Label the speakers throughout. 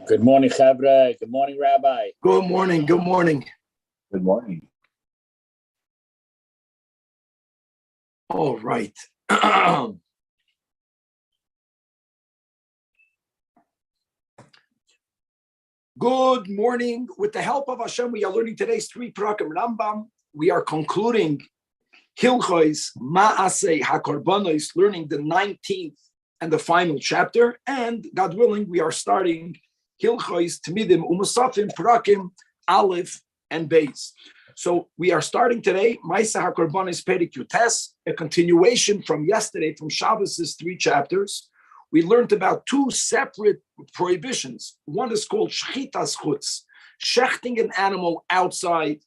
Speaker 1: Good morning, Chavra. Good morning, Rabbi.
Speaker 2: Good morning. Good morning.
Speaker 1: Good morning.
Speaker 2: All right. Good morning. With the help of Hashem, we are learning today's 3 Prakim Rambam. We are concluding Hilchos Ma'aseh HaKorbanos, learning the 19th and the final chapter. And God willing, we are starting Hilchos Tmidim Umusafim Prakim Aleph and Beis. So we are starting today Ma'aseh HaKorbanos Perek Yutes, a continuation from yesterday, from Shabbos' 3 chapters. We learned about 2 separate prohibitions. One is called Shchitas Chutz, shechting an animal outside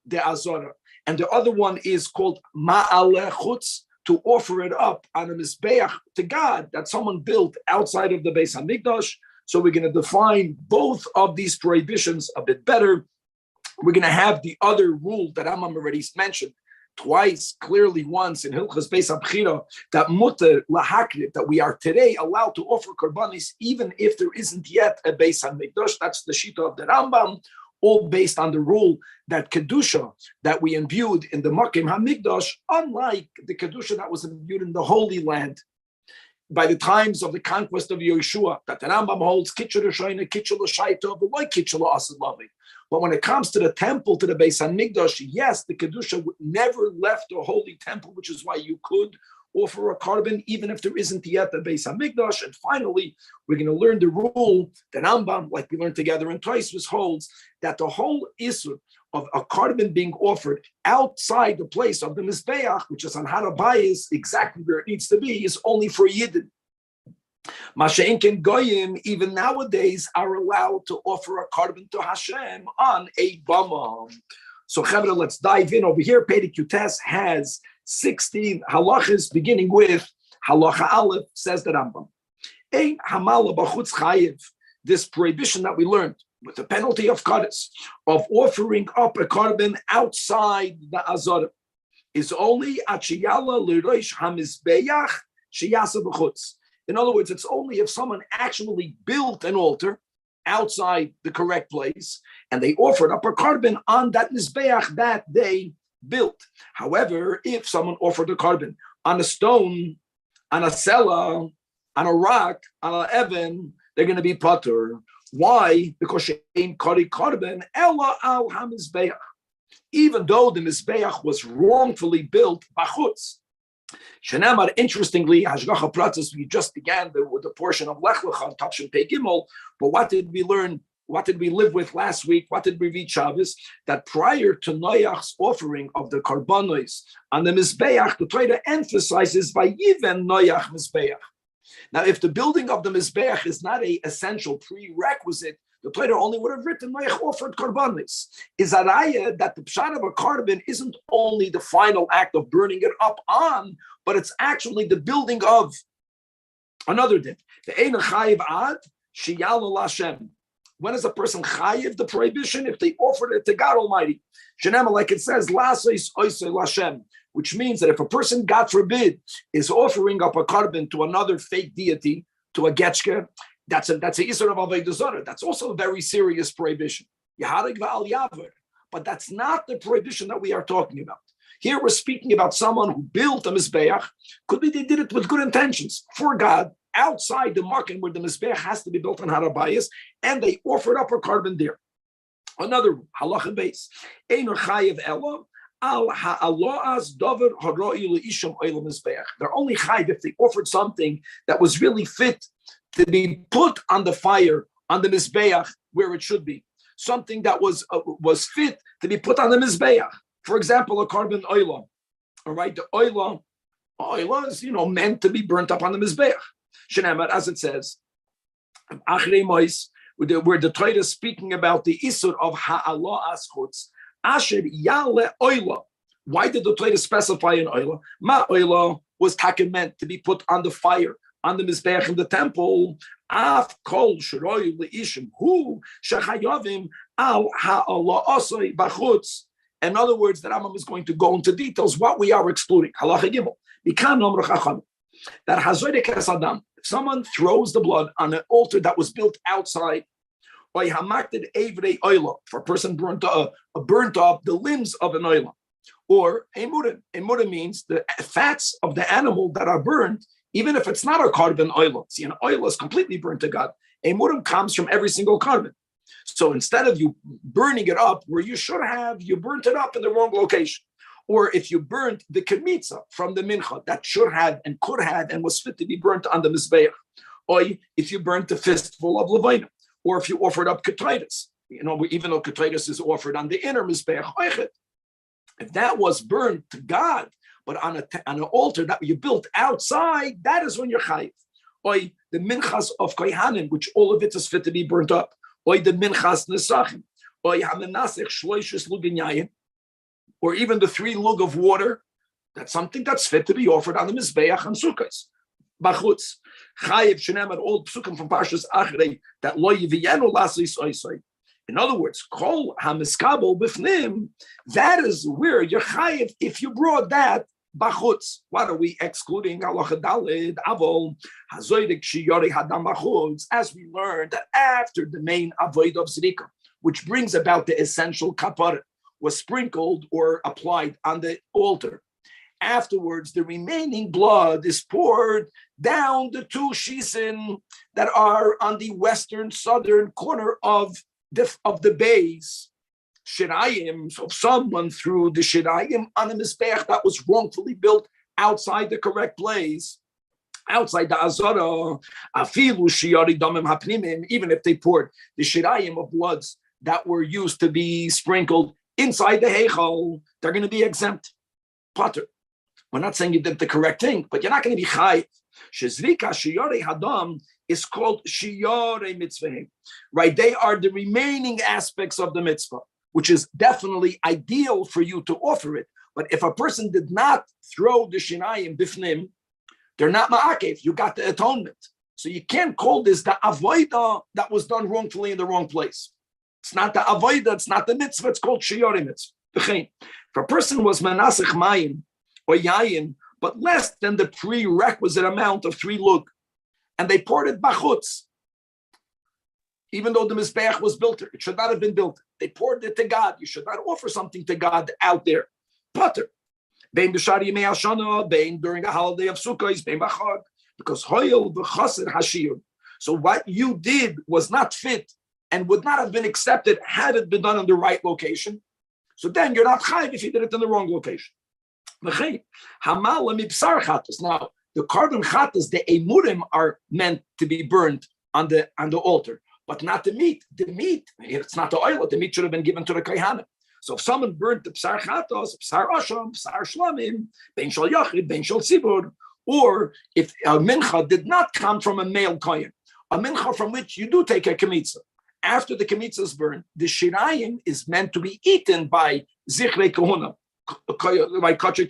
Speaker 2: the Azara. And the other one is called Ma'aleh Chutz, to offer it up on a Mizbeach to God that someone built outside of the Beis HaMikdash. So we're going to define both of these prohibitions a bit better. We're going to have the other rule that Rambam already mentioned twice, clearly once in Hilchos Beis HaBchira, that muter lahakrib, that we are today allowed to offer korbanis even if there isn't yet a Beis HaMikdash. That's the shita of the Rambam, all based on the rule that kedusha that we imbued in the Makim HaMikdash, unlike the kedusha that was imbued in the Holy Land by the times of the conquest of Yeshua, that the Rambam holds kitchel l'shoyne, kitchel l'shaita, but like kitchel l'asalavi. But when it comes to the temple, to the Beis HaMikdash, yes, the kedusha never left the holy temple, which is why you could offer a carbon even if there isn't yet a Beis HaMikdash. And finally, we're going to learn the rule that Rambam, like we learned together in Tosfos, holds that the whole issue of a carbon being offered outside the place of the Mizbeach, which is on Har HaBayis, exactly where it needs to be, is only for Yidden. Masha'inken Goyim, even nowadays, are allowed to offer a carbon to Hashem on a bama. So, Chavra, let's dive in over here. Perek Yutes has 16 halachas, beginning with halacha Aleph, says the Rambam. Ein hamala b'chutz chayiv, this prohibition that we learned with the penalty of kares, of offering up a carbon outside the Azara, is only achiyala l'rosh hamizbeach sheyasa b'chutz. In other words, it's only if someone actually built an altar outside the correct place and they offered up a carbon on that mizbeach that they built. However, if someone offered a carbon on a stone, on a sela, on a rock, on an even, they're going to be patur. Why? Because she'ein kari carbon ella al hamizbeach. Even though the mizbeach was wrongfully built bachutz. Shenamar, interestingly, Hashgacha Pratzis, we just began with the portion of Lech Lecha, Tavshin Pei Gimel, but what did we learn? What did we live with last week? What did we read Shabbos? That prior to Noach's offering of the Karbanos on the Mizbeach, the Torah emphasizes by even Noach Mizbeach. Now, if the building of the Mizbeach is not an essential prerequisite, the Torah only would have written Noach offered Karbanos. Is a raya that the pshat of a carbon isn't only the final act of burning it up on, but it's actually the building of another din. The Ein Chayiv Ad Sheyal Lashem. When is a person chayiv the prohibition? If they offered it to God Almighty. Shenema, like it says, Lasois Oisei Lashem, which means that if a person, God forbid, is offering up a carbon to another fake deity, to a getchke, that's a isur of avodah zarah. That's also a very serious prohibition. Yaharig va'al yaver. But that's not the prohibition that we are talking about. Here we're speaking about someone who built a mizbeach. Could be they did it with good intentions for God, outside the market where the mizbeach has to be built on Har HaBayis, and they offered up a carbon there. Another halacha base. Einer chayev elo al ha'aloas dover haroi leisham oil mizbeach. They're only chayev if they offered something that was really fit to be put on the fire, on the mizbeach where it should be. Something that was fit to be put on the mizbeach. For example, a carbon oila. All right, the oila is meant to be burnt up on the mizbeach. Shenemar, as it says, Achrei Mois, where the Torah is speaking about the isur of ha'ala aschutz, asher yale oila. Why did the Torah specify an oila? Ma oila was meant to be put on the fire, on the mizbeach in the temple. Af kol shiroi leishim hu shechayavim al ha'ala asoi bachutz. In other words, the Rambam is going to go into details what we are excluding. Halacha Gimel. That Hazodik Adam, if someone throws the blood on an altar that was built outside, Or hamakted evrei oila, for a person burnt up the limbs of an oila. Or emurim. Emurim means the fats of the animal that are burned, even if it's not a carbon oil. See, an oil is completely burnt to God. Emurim comes from every single carbon. So instead of you burning it up where you should have, you burnt it up in the wrong location. Or if you burnt the kemitza from the mincha that should have and could have and was fit to be burnt on the mizbeach. Or if you burnt the fistful of levina. Or if you offered up ketaitis. Even though ketaitis is offered on the inner mizbeach. If that was burned to God, but on an altar that you built outside, that is when you're chayiv. Or the minchas of kohanim, which all of it is fit to be burnt up. Or the minchas nesachim. Or hamenasech shloishes luginyayin. Or even the 3 lug of water. That's something that's fit to be offered on the mizbeach and sukkahs. Bachutz chayiv shenemar all psukim from Parshas Achrei that lo yiviyenu lasis oisoi. In other words, kol hamiskabel bifnim, that is where you're chayiv if you brought that bachutz. What are we excluding? Halacha dalid avol hazoydik shiyori hadam bachutz, as we learned that after the main avoid of zrika, which brings about the essential kapara, was sprinkled or applied on the altar. Afterwards, the remaining blood is poured down the 2 shisin that are on the southern corner of the base, shirayim, of someone threw the shirayim on a mizbeach that was wrongfully built outside the correct place, outside the azara, afilu shiyari damim hapnimim, even if they poured the shirayim of bloods that were used to be sprinkled inside the heichal, they're going to be exempt. Potter. We're not saying you did the correct thing, but you're not going to be chai. Shezrika shiyari hadam is called shiyare mitzvah, right? They are the remaining aspects of the mitzvah, which is definitely ideal for you to offer it. But if a person did not throw the shinayim bifnim, they're not ma'akev. You got the atonement. So you can't call this the avoida that was done wrongfully in the wrong place. It's not the avoida, it's not the mitzvah, it's called shiyare mitzvah. If a person was manasich mayim or yayin, but less than the prerequisite amount of 3 lug, and they poured it bachutz, even though the mizbeach was built there. It should not have been built. They poured it to God. You should not offer something to God out there. Potter. Bein b'shari yimei hashana, bein during a holiday of Sukkot, bein b'chag, because hoyel v'chaser hashiyun. So what you did was not fit and would not have been accepted had it been done in the right location. So then you're not chayiv if you did it in the wrong location. Now, the carbon chatas, the emurim, are meant to be burned on the altar, but not the meat. The meat, it's not the oil. The meat should have been given to the kohanim. So if someone burnt the psar chatos, psar asham, psar shlamim, ben shal yachid, ben shal tzibur, or if a mincha did not come from a male kohen, a mincha from which you do take a kemitza. After the kemitza is burned, the shirayim is meant to be eaten by zichrei kohuna, by kachir.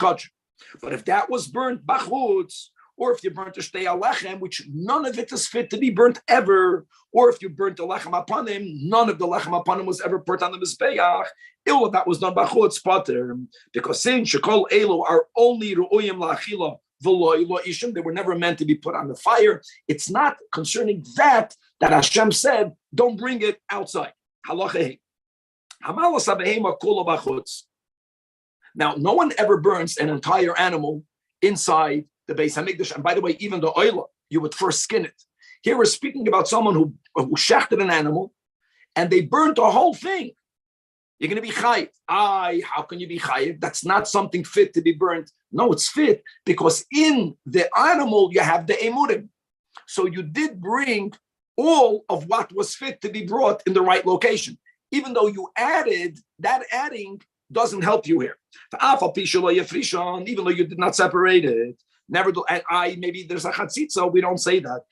Speaker 2: But if that was burnt bachutz, or if you burnt a shtei alechem, which none of it is fit to be burnt ever, or if you burnt the lechem apanim, none of the lechem apanim was ever burnt on the mizbeach, all of that was done bachutz potter, because since shekol elu are only ru'uyim la'achila v'lo ishim, they were never meant to be put on the fire. It's not concerning that Hashem said, don't bring it outside. Halacha hamalas abehema kula bachutz. Now, no one ever burns an entire animal inside the Beis Hamikdash. And by the way, even the oila, you would first skin it. Here we're speaking about someone who shechted an animal and they burnt the whole thing. You're going to be chayiv. How can you be chayiv? That's not something fit to be burnt. No, it's fit because in the animal you have the emurim. So you did bring all of what was fit to be brought in the right location. Even though you added, that adding doesn't help you here. Even though you did not separate it, maybe there's a chatzitza, we don't say that.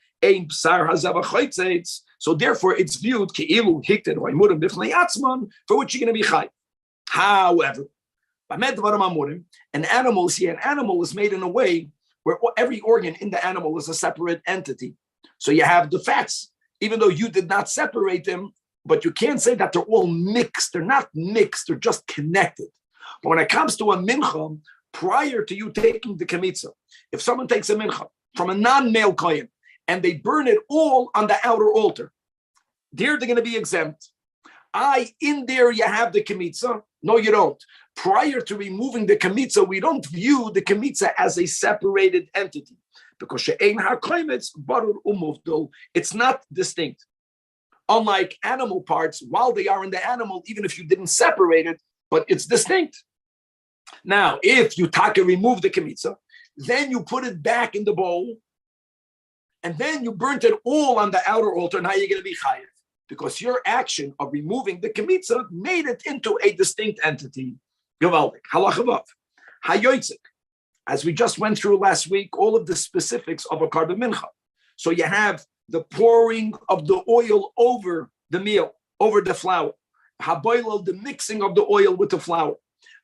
Speaker 2: So therefore it's viewed for which you're going to be chai. However, an animal is made in a way where every organ in the animal is a separate entity. So you have the fats, even though you did not separate them, but you can't say that they're all mixed. They're not mixed, they're just connected. But when it comes to a mincha, prior to you taking the kemitza, if someone takes a mincha from a non-male kohen and they burn it all on the outer altar, They're going to be exempt. In there you have the kemitza. No, you don't. Prior to removing the kemitza, we don't view the kemitza as a separated entity because it's not distinct. Unlike animal parts, while they are in the animal, even if you didn't separate it, but it's distinct. Now, if you remove the kemitza, then you put it back in the bowl, and then you burnt it all on the outer altar. Now you're going to be chayiv because your action of removing the kemitza made it into a distinct entity. Gewaldik. Halacha vav. Hayoitzik. As we just went through last week, all of the specifics of a karban mincha. So you have the pouring of the oil over the meal, over the flour. Haboilel, the mixing of the oil with the flour.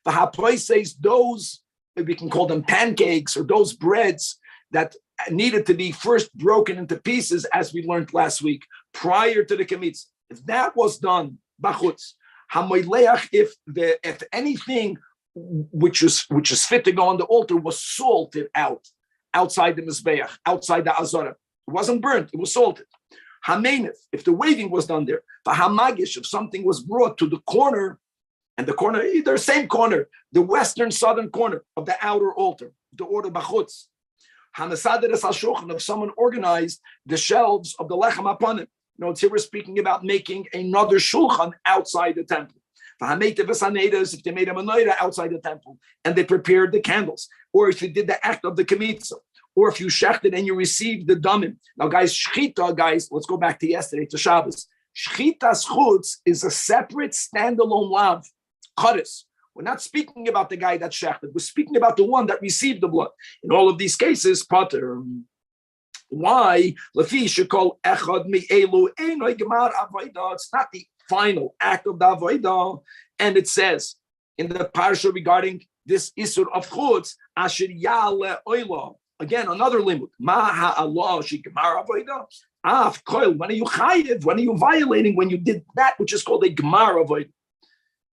Speaker 2: The hapoy says those, we can call them pancakes, or those breads that needed to be first broken into pieces, as we learned last week, prior to the kemitza. If that was done, bachutz, hamoileach, if anything which is fit to go on the altar was salted outside the mizbeach, outside the azara, it wasn't burnt, it was salted. Hamenef, if the waving was done there. The hamagish, if something was brought to the corner, and the corner, either same corner, the western southern corner of the outer altar, the order bachutz. If someone organized the shelves of the lechem upon it. Here we're speaking about making another shulchan outside the temple. If they made a menorah outside the temple and they prepared the candles, or if you did the act of the kemitza, or if you shechted and you received the damim. Now, guys, shchita, let's go back to yesterday, to Shabbos. Shchita's chutz is a separate standalone lav, chadis. We're not speaking about the guy that shechted. We're speaking about the one that received the blood. In all of these cases, pater. Why? Lefi should call echad mi elu einoi gemar avodah. It's not the final act of the avodah. And it says in the parsha regarding this isur of chutz, asher yale oila. Again, another limit. Ma ha'allah she gemar avodah. Af koil. When are you chayiv? When are you violating? When you did that which is called a gemar avodah.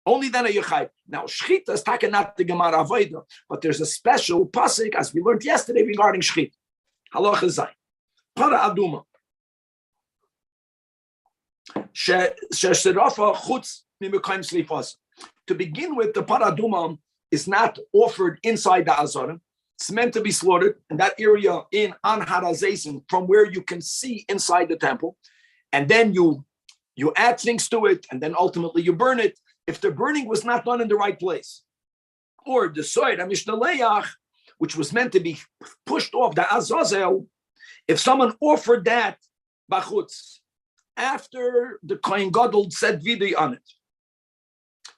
Speaker 2: Only then are you chayiv. Now, shchita is taken not the gemar avodah, but there's a special pasuk, as we learned yesterday, regarding shchita. Halacha zayin. Para aduma. Shesherafa chutz mimekayim slifas. To begin with, the para aduma is not offered inside the azara. It's meant to be slaughtered in that area on Harazesim, from where you can see inside the temple, and then you add things to it, and then ultimately you burn it. If the burning was not done in the right place, or the soidamishnaleach, which was meant to be pushed off the azazel, if someone offered that bachutz after the kohen gadol said vidui on it.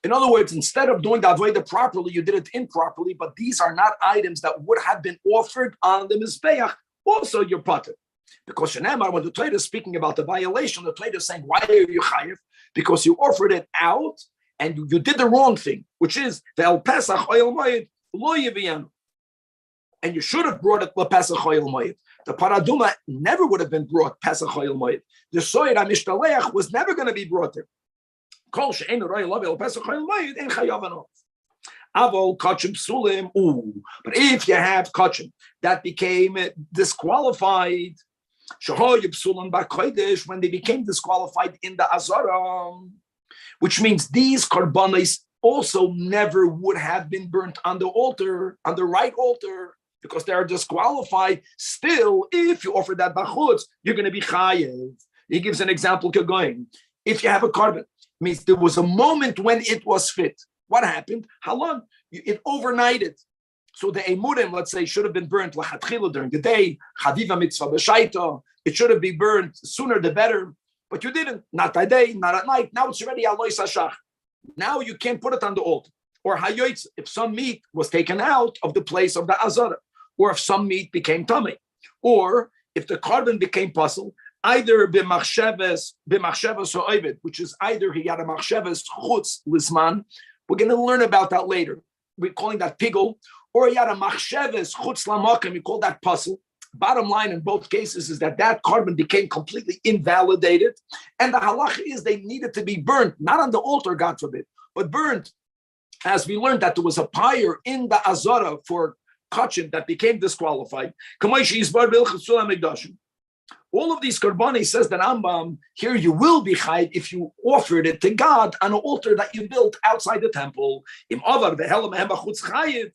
Speaker 2: In other words, instead of doing the avodah properly, you did it improperly, but these are not items that would have been offered on the mizbeach. Also, you're potter. Because Shenemar, when the Torah is speaking about the violation, the Torah is saying, why are you chayiv? Because you offered it out and you did the wrong thing, which is the el pesach oil moed lo yiviyanu. And you should have brought it la pesach oil moed. The paraduma never would have been brought pesach oil moed. The soyeramishtaleach was never going to be brought there. But if you have kachim that became disqualified, when they became disqualified in the azara, which means these karbanos also never would have been burnt on the altar, on the right altar, because they are disqualified. Still, if you offer that bachutz, you're going to be chayev. He gives an example, going. If you have a carbon, means there was a moment when it was fit. What happened? How long? It overnighted. So the emurim, let's say, should have been burnt lachatchila during the day. Chadiva mitzvah b'shaita. It should have been burnt sooner the better. But you didn't. Not that day, not at night. Now it's already aloy sashach. Now you can't put it on the altar. Or hayoitz, if some meat was taken out of the place of the azara, or if some meat became tummy, or if the carbon became puzzle, either b'machsheves or ovid, which is either he had a machsheves chutz lizman. We're going to learn about that later. We're calling that pigul, or he had a machsheves chutz lamakim. We call that puzzle. Bottom line in both cases is that carbon became completely invalidated, and the halach is they needed to be burnt, not on the altar, God forbid, but burnt. As we learned that there was a pyre in the azara for kachim that became disqualified. All of these korbanos, says the Rambam, here you will be chayiv if you offered it to God on an altar that you built outside the temple. Im avar v'hela mehem b'chutz chayiv,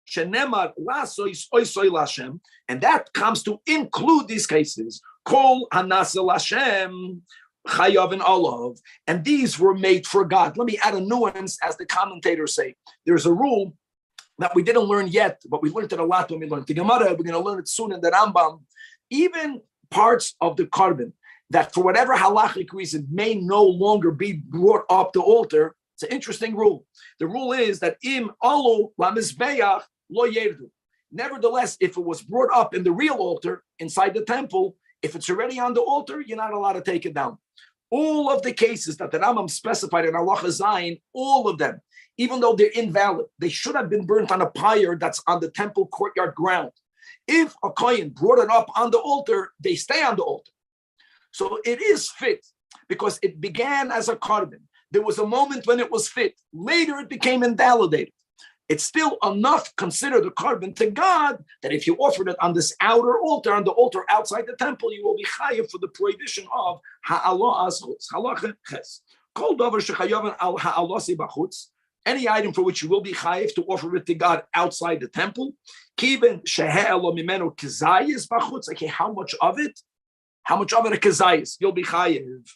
Speaker 2: shenemar lasois oisoi lashem, and that comes to include these cases. Kol hanasa lashem chayav and olav, and these were made for God. Let me add a nuance, as the commentators say. There's a rule that we didn't learn yet, but we learned it a lot when we learned the Gemara. We're going to learn it soon in the Rambam. Even parts of the carbon that, for whatever halachic reason, may no longer be brought up the altar. It's an interesting rule. The rule is that im alu la mizbeach lo yerdu. Nevertheless, if it was brought up in the real altar inside the temple, if it's already on the altar, you're not allowed to take it down. All of the cases that the Rambam specified in Halacha Zayin, all of them, even though they're invalid, they should have been burnt on a pyre that's on the temple courtyard ground. If a kohen brought it up on the altar, they stay on the altar. So it is fit because it began as a carbon. There was a moment when it was fit. Later it became invalidated. It's still enough considered a carbon to God that if you offered it on this outer altar, on the altar outside the temple, you will be chayav for the prohibition of ha'alah azchutz. Halacha ches. Kol davar shechayav al ha'alasi b'chutz. Any item for which you will be chayav to offer it to God outside the temple. Kiven shehe'elo mimenu kizayis b'chutz. Okay, how much of it? How much of it a kizayis? You'll be chayav.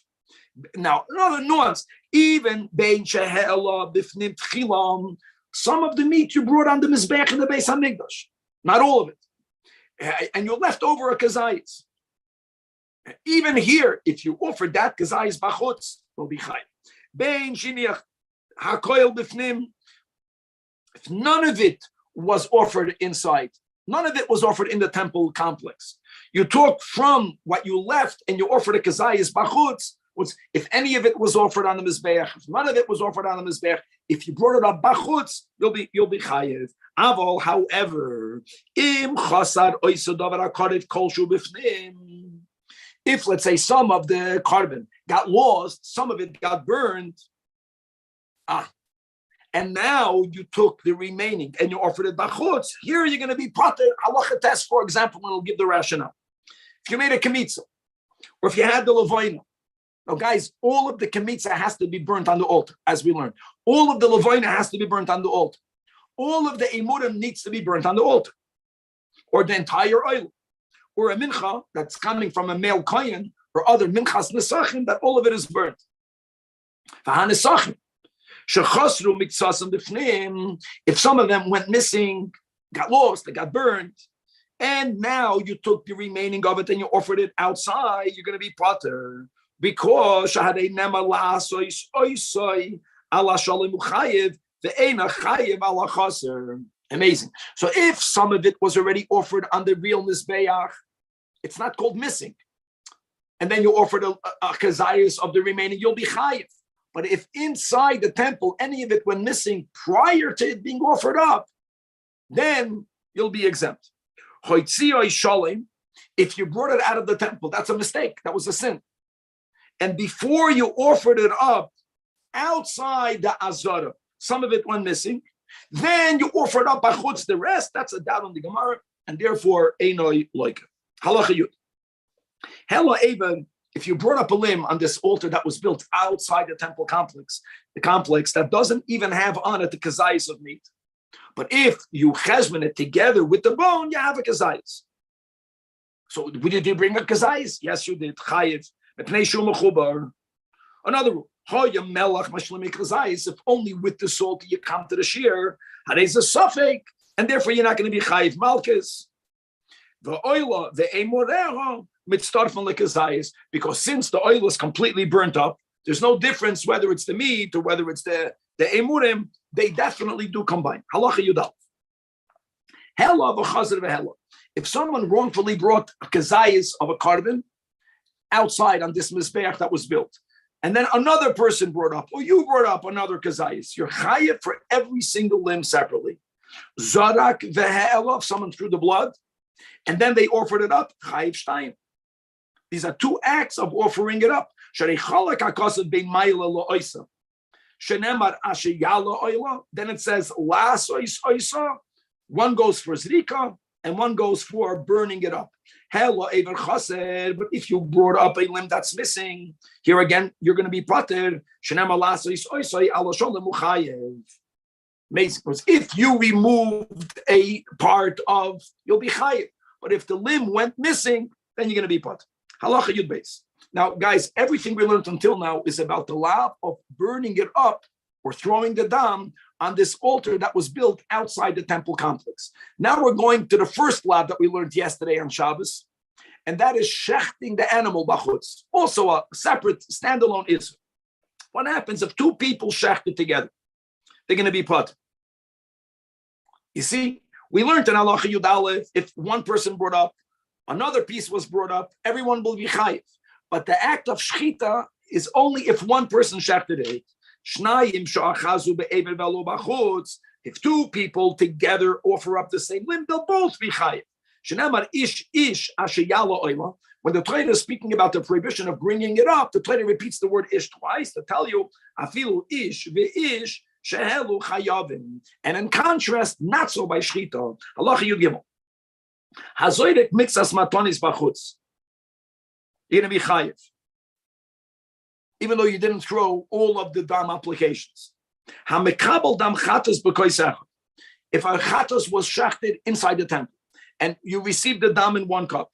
Speaker 2: Now, another nuance. Even bein shehe'elo b'fnim tchilam. Some of the meat you brought on the Mizbeach in the Beis HaMikdash, not all of it. And you left over a kazayis. Even here, if you offered that kazayis b'chutz, will be chayv. Bein shiniach hakoil b'fnim. If none of it was offered inside, none of it was offered in the temple complex. You took from what you left and you offered a kazayis b'chutz. If any of it was offered on the Mizbeach, if none of it was offered on the Mizbeach, if you brought it up b'chutz, you'll be chayev. Aval, however, im chasar oisa davar hakarev kolshu b'fnim. If, let's say, some of the carbon got lost, some of it got burned, and now you took the remaining and you offered it b'chutz, here you're going to be pater halacha test, for example, and it'll give the rationale. If you made a kemitza, or if you had the levoina. Now, guys, all of the kemitza has to be burnt on the altar, as we learned. All of the levoina has to be burnt on the altar. All of the emurim needs to be burnt on the altar, or the entire oil, or a mincha that's coming from a male kohen, or other minchas nesachim, that all of it is burnt. If some of them went missing, got lost, they got burned, and now you took the remaining of it and you offered it outside, you're going to be pater. Because amazing. So if some of it was already offered on the real Mizbeach, it's not called missing. And then you offered a kazayas of the remaining, you'll be chayiv. But if inside the temple, any of it went missing prior to it being offered up, then you'll be exempt. If you brought it out of the temple, that's a mistake. That was a sin. And before you offered it up outside the Azara, some of it went missing, then you offered up b'chutz the rest. That's a doubt on the Gemara, and therefore einoi loika. Halacha yud. Hela even if you brought up a limb on this altar that was built outside the temple complex, the complex that doesn't even have on it the kazayis of meat, but if you cheshbon it together with the bone, you have a kazayis. So did you bring a kazayis? Yes, you did. Chayiv. Another rule. If only with the salt you come to the shear, there's a suffix, and therefore you're not going to be chayiv malchus. The oil, the emoreho, mitzdarfen lekazayis, because since the oil is completely burnt up, there's no difference whether it's the meat or whether it's the emurim. They definitely do combine. Halacha yudal. Hela v'chazir v'hela. If someone wrongfully brought a kazayis of a carbon outside on this mizbeach that was built, and then another person brought up, or you brought up another kazayis, you're chayiv for every single limb separately. Zarak v'hela, if someone threw the blood, and then they offered it up, chayiv shtayim. These are two acts of offering it up. Then it says, one goes for zrika, and one goes for burning it up. But if you brought up a limb that's missing, here again, you're going to be pater. Amazing. Because if you removed a part of, you'll be chayiv. But if the limb went missing, then you're going to be pater. Halacha Yud Beis. Now, guys, everything we learned until now is about the law of burning it up or throwing the dam on this altar that was built outside the temple complex. Now we're going to the first law that we learned yesterday on Shabbos, and that is shechting the animal bachutz. Also a separate, standalone issue. What happens if two people shecht it together? They're going to be pater. You see, we learned in Halacha Yud Aleph, if one person brought up, another piece was brought up, everyone will be chayiv. But the act of shechita is only if one person shechted it. If two people together offer up the same limb, they'll both be chayiv. When the Torah is speaking about the prohibition of bringing it up, the Torah repeats the word ish twice to tell you afilu ish ve'ish shehelu chayavim. And in contrast, not so by shechita. Halacha Yud Gimel. Hazoyrek mixas matonis bachutz. You're going to be chayiv, even though you didn't throw all of the dam applications. Hamekabel dam chatos b'koisach. If a chatos was shachted inside the temple, and you received the dam in one cup,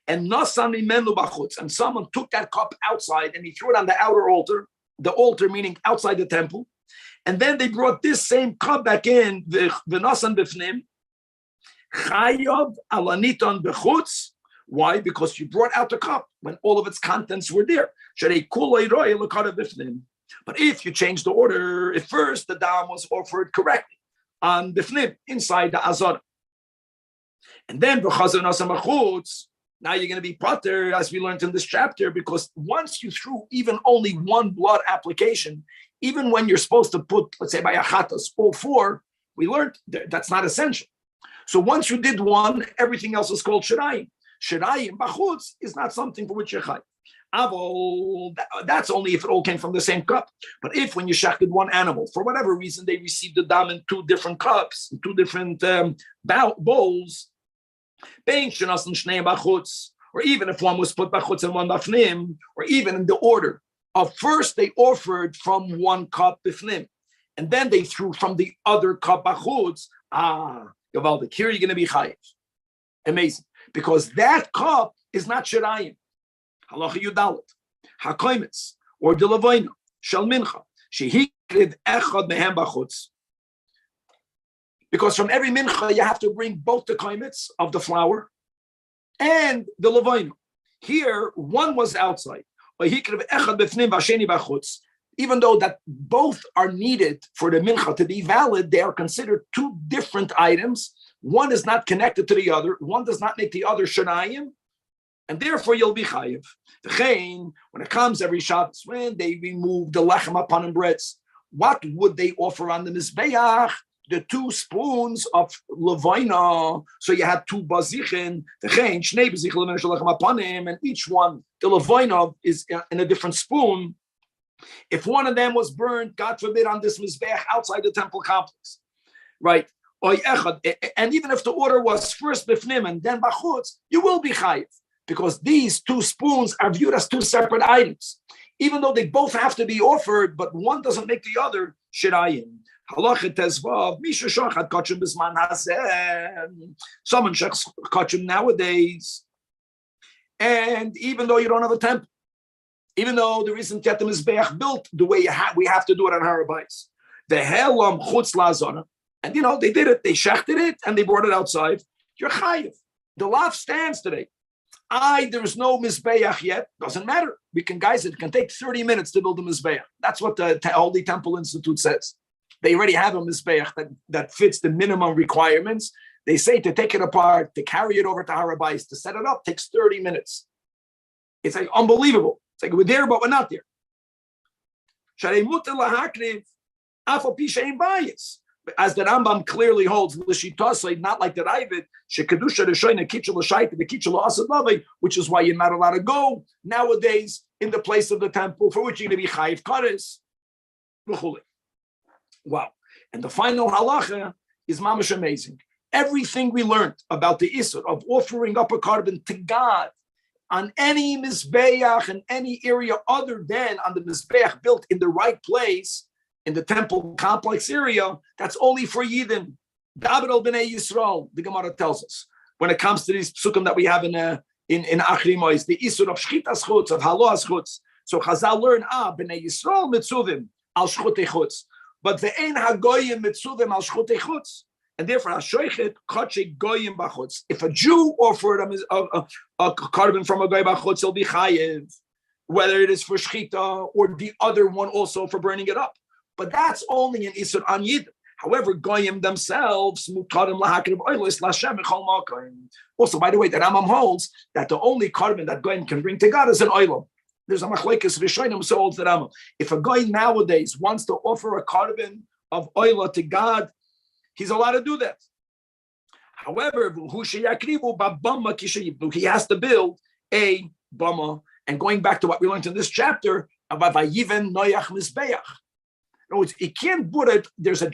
Speaker 2: and nasan imenu bachutz, and someone took that cup outside and he threw it on the outer altar, the altar meaning outside the temple, and then they brought this same cup back in, the nasan b'fnim, chayav alaniton b'chutz. Why? Because you brought out the cup when all of its contents were there. But if you change the order, at first the dam was offered correctly on the fnim, inside the azara. And then now you're going to be pater, as we learned in this chapter, because once you threw even only one blood application, even when you're supposed to put, let's say by achatas, all four, we learned that's not essential. So once you did one, everything else is called shirayim. Shirayim bachutz is not something for which you're chayiv. Avol, that's only if it all came from the same cup. But if when you shechted one animal, for whatever reason, they received the dam in two different cups, in two different bowls, or even if one was put bachutz and one bafnim, or even in the order of first they offered from one cup bifnim, and then they threw from the other cup bachutz. Gavaldik, here you're going to be chayiv. Amazing. Because that cup is not shirayim. Halacha Yudalit, hakoimitz, or delavoino, shel mincha, shehikrid echad mehem bachutz. Because from every mincha you have to bring both the koimitz of the flour and the lavoino. Here, one was outside. Even though that both are needed for the mincha to be valid, they are considered two different items. One is not connected to the other. One does not make the other shirayim, and therefore you'll be chayiv. When it comes every Shabbos, when they remove the lechem upon and breads, what would they offer on the mizbeach? The 2 spoons of levina. So you had 2 bazichin, and each one, the levina is in a different spoon. If one of them was burned, God forbid, on this mizbeach outside the temple complex, right? And even if the order was first bifnim and then bachutz, you will be chayiv, because these 2 spoons are viewed as 2 separate items, even though they both have to be offered, but one doesn't make the other shirayim. Halacha tezvav misha shachad kachim bisman hazeh. Someone shechs kachim nowadays, and even though you don't have a temple, even though there isn't yet the mizbeach built the way we have to do it on Har Bayis, the helam chutz lazana. And they did it, they shechted it, and they brought it outside. You're chayiv. The law stands today. There's no mizbeach yet. Doesn't matter. It can take 30 minutes to build a mizbeach. That's what the Holy Temple Institute says. They already have a mizbeach that fits the minimum requirements. They say to take it apart, to carry it over to Har Bayis, to set it up takes 30 minutes. It's like unbelievable. It's like we're there, but we're not there. As the Rambam clearly holds, not like the Ravid, which is why you're not allowed to go nowadays in the place of the temple, for which you're going to be chayiv kares. Wow. And the final halacha is mamash amazing. everything we learned about the Isur of offering up a carbon to God on any Mizbeach in any area other than on the Mizbeach built in the right place, in the temple complex area, that's only for Yidden. David al Bnei Yisrael, the Gemara tells us. When it comes to these psukim that we have in Achri Mois, the Isur of Shchitas Chutz, of Halohas Chutz. So Chazal learn, Bnei Yisrael mitzuvim al Shchutei Chutz. But the Ein HaGoyim mitzuvim al Shchutei Chutz. And therefore, Hashoichet Kotche Goyim Bachutz. If a Jew offered a carbon from a Goy Bachutz, he'll be chayiv, whether it is for Shchita or the other one also for burning it up. But that's only an Isur on Yid. However, Goyim themselves, Mutarim Lahakriv Oilis Lashem Echol Malkoim. Also, by the way, the Rambam holds that the only carbon that Goyim can bring to God is an oilam. There's a machlekes Rishonim, so holds the Rambam. If a Goyim nowadays wants to offer a carbon of oila to God, he's allowed to do that. However, he has to build a bama. And going back to what we learned in this chapter about Vayiven Noach Mizbeach. No, it can't put it. There's a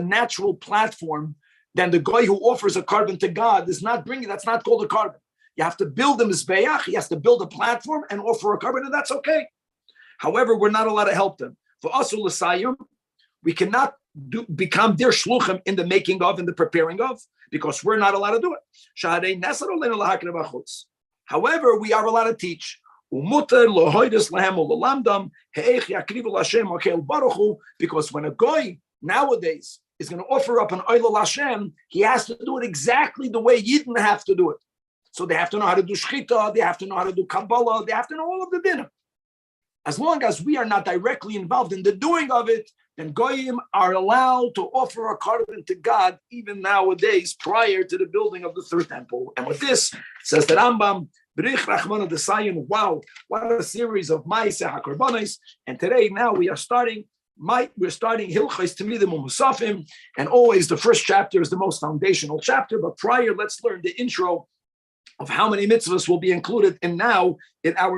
Speaker 2: natural platform. Then the guy who offers a carbon to God is not bringing. That's not called a carbon. You have to build a mizbeach. He has to build a platform and offer a carbon, and that's okay. However, we're not allowed to help them. For us, we cannot become their shluchim in the making of and the preparing of, because we're not allowed to do it. However, we are allowed to teach. Because when a goy nowadays is going to offer up an oil Hashem, he has to do it exactly the way Yidden have to do it. So they have to know how to do shchita, they have to know how to do Kabbalah, they have to know all of the dinner. As long as we are not directly involved in the doing of it, then goyim are allowed to offer a carbon to God even nowadays prior to the building of the third temple. And with this, says the Rambam, wow, what a series of Ma'aseh HaKorbanos. And today, now we are starting Hilchos Tamidim U'Musafim, and always the first chapter is the most foundational chapter. But prior, let's learn the intro of how many mitzvahs will be included in our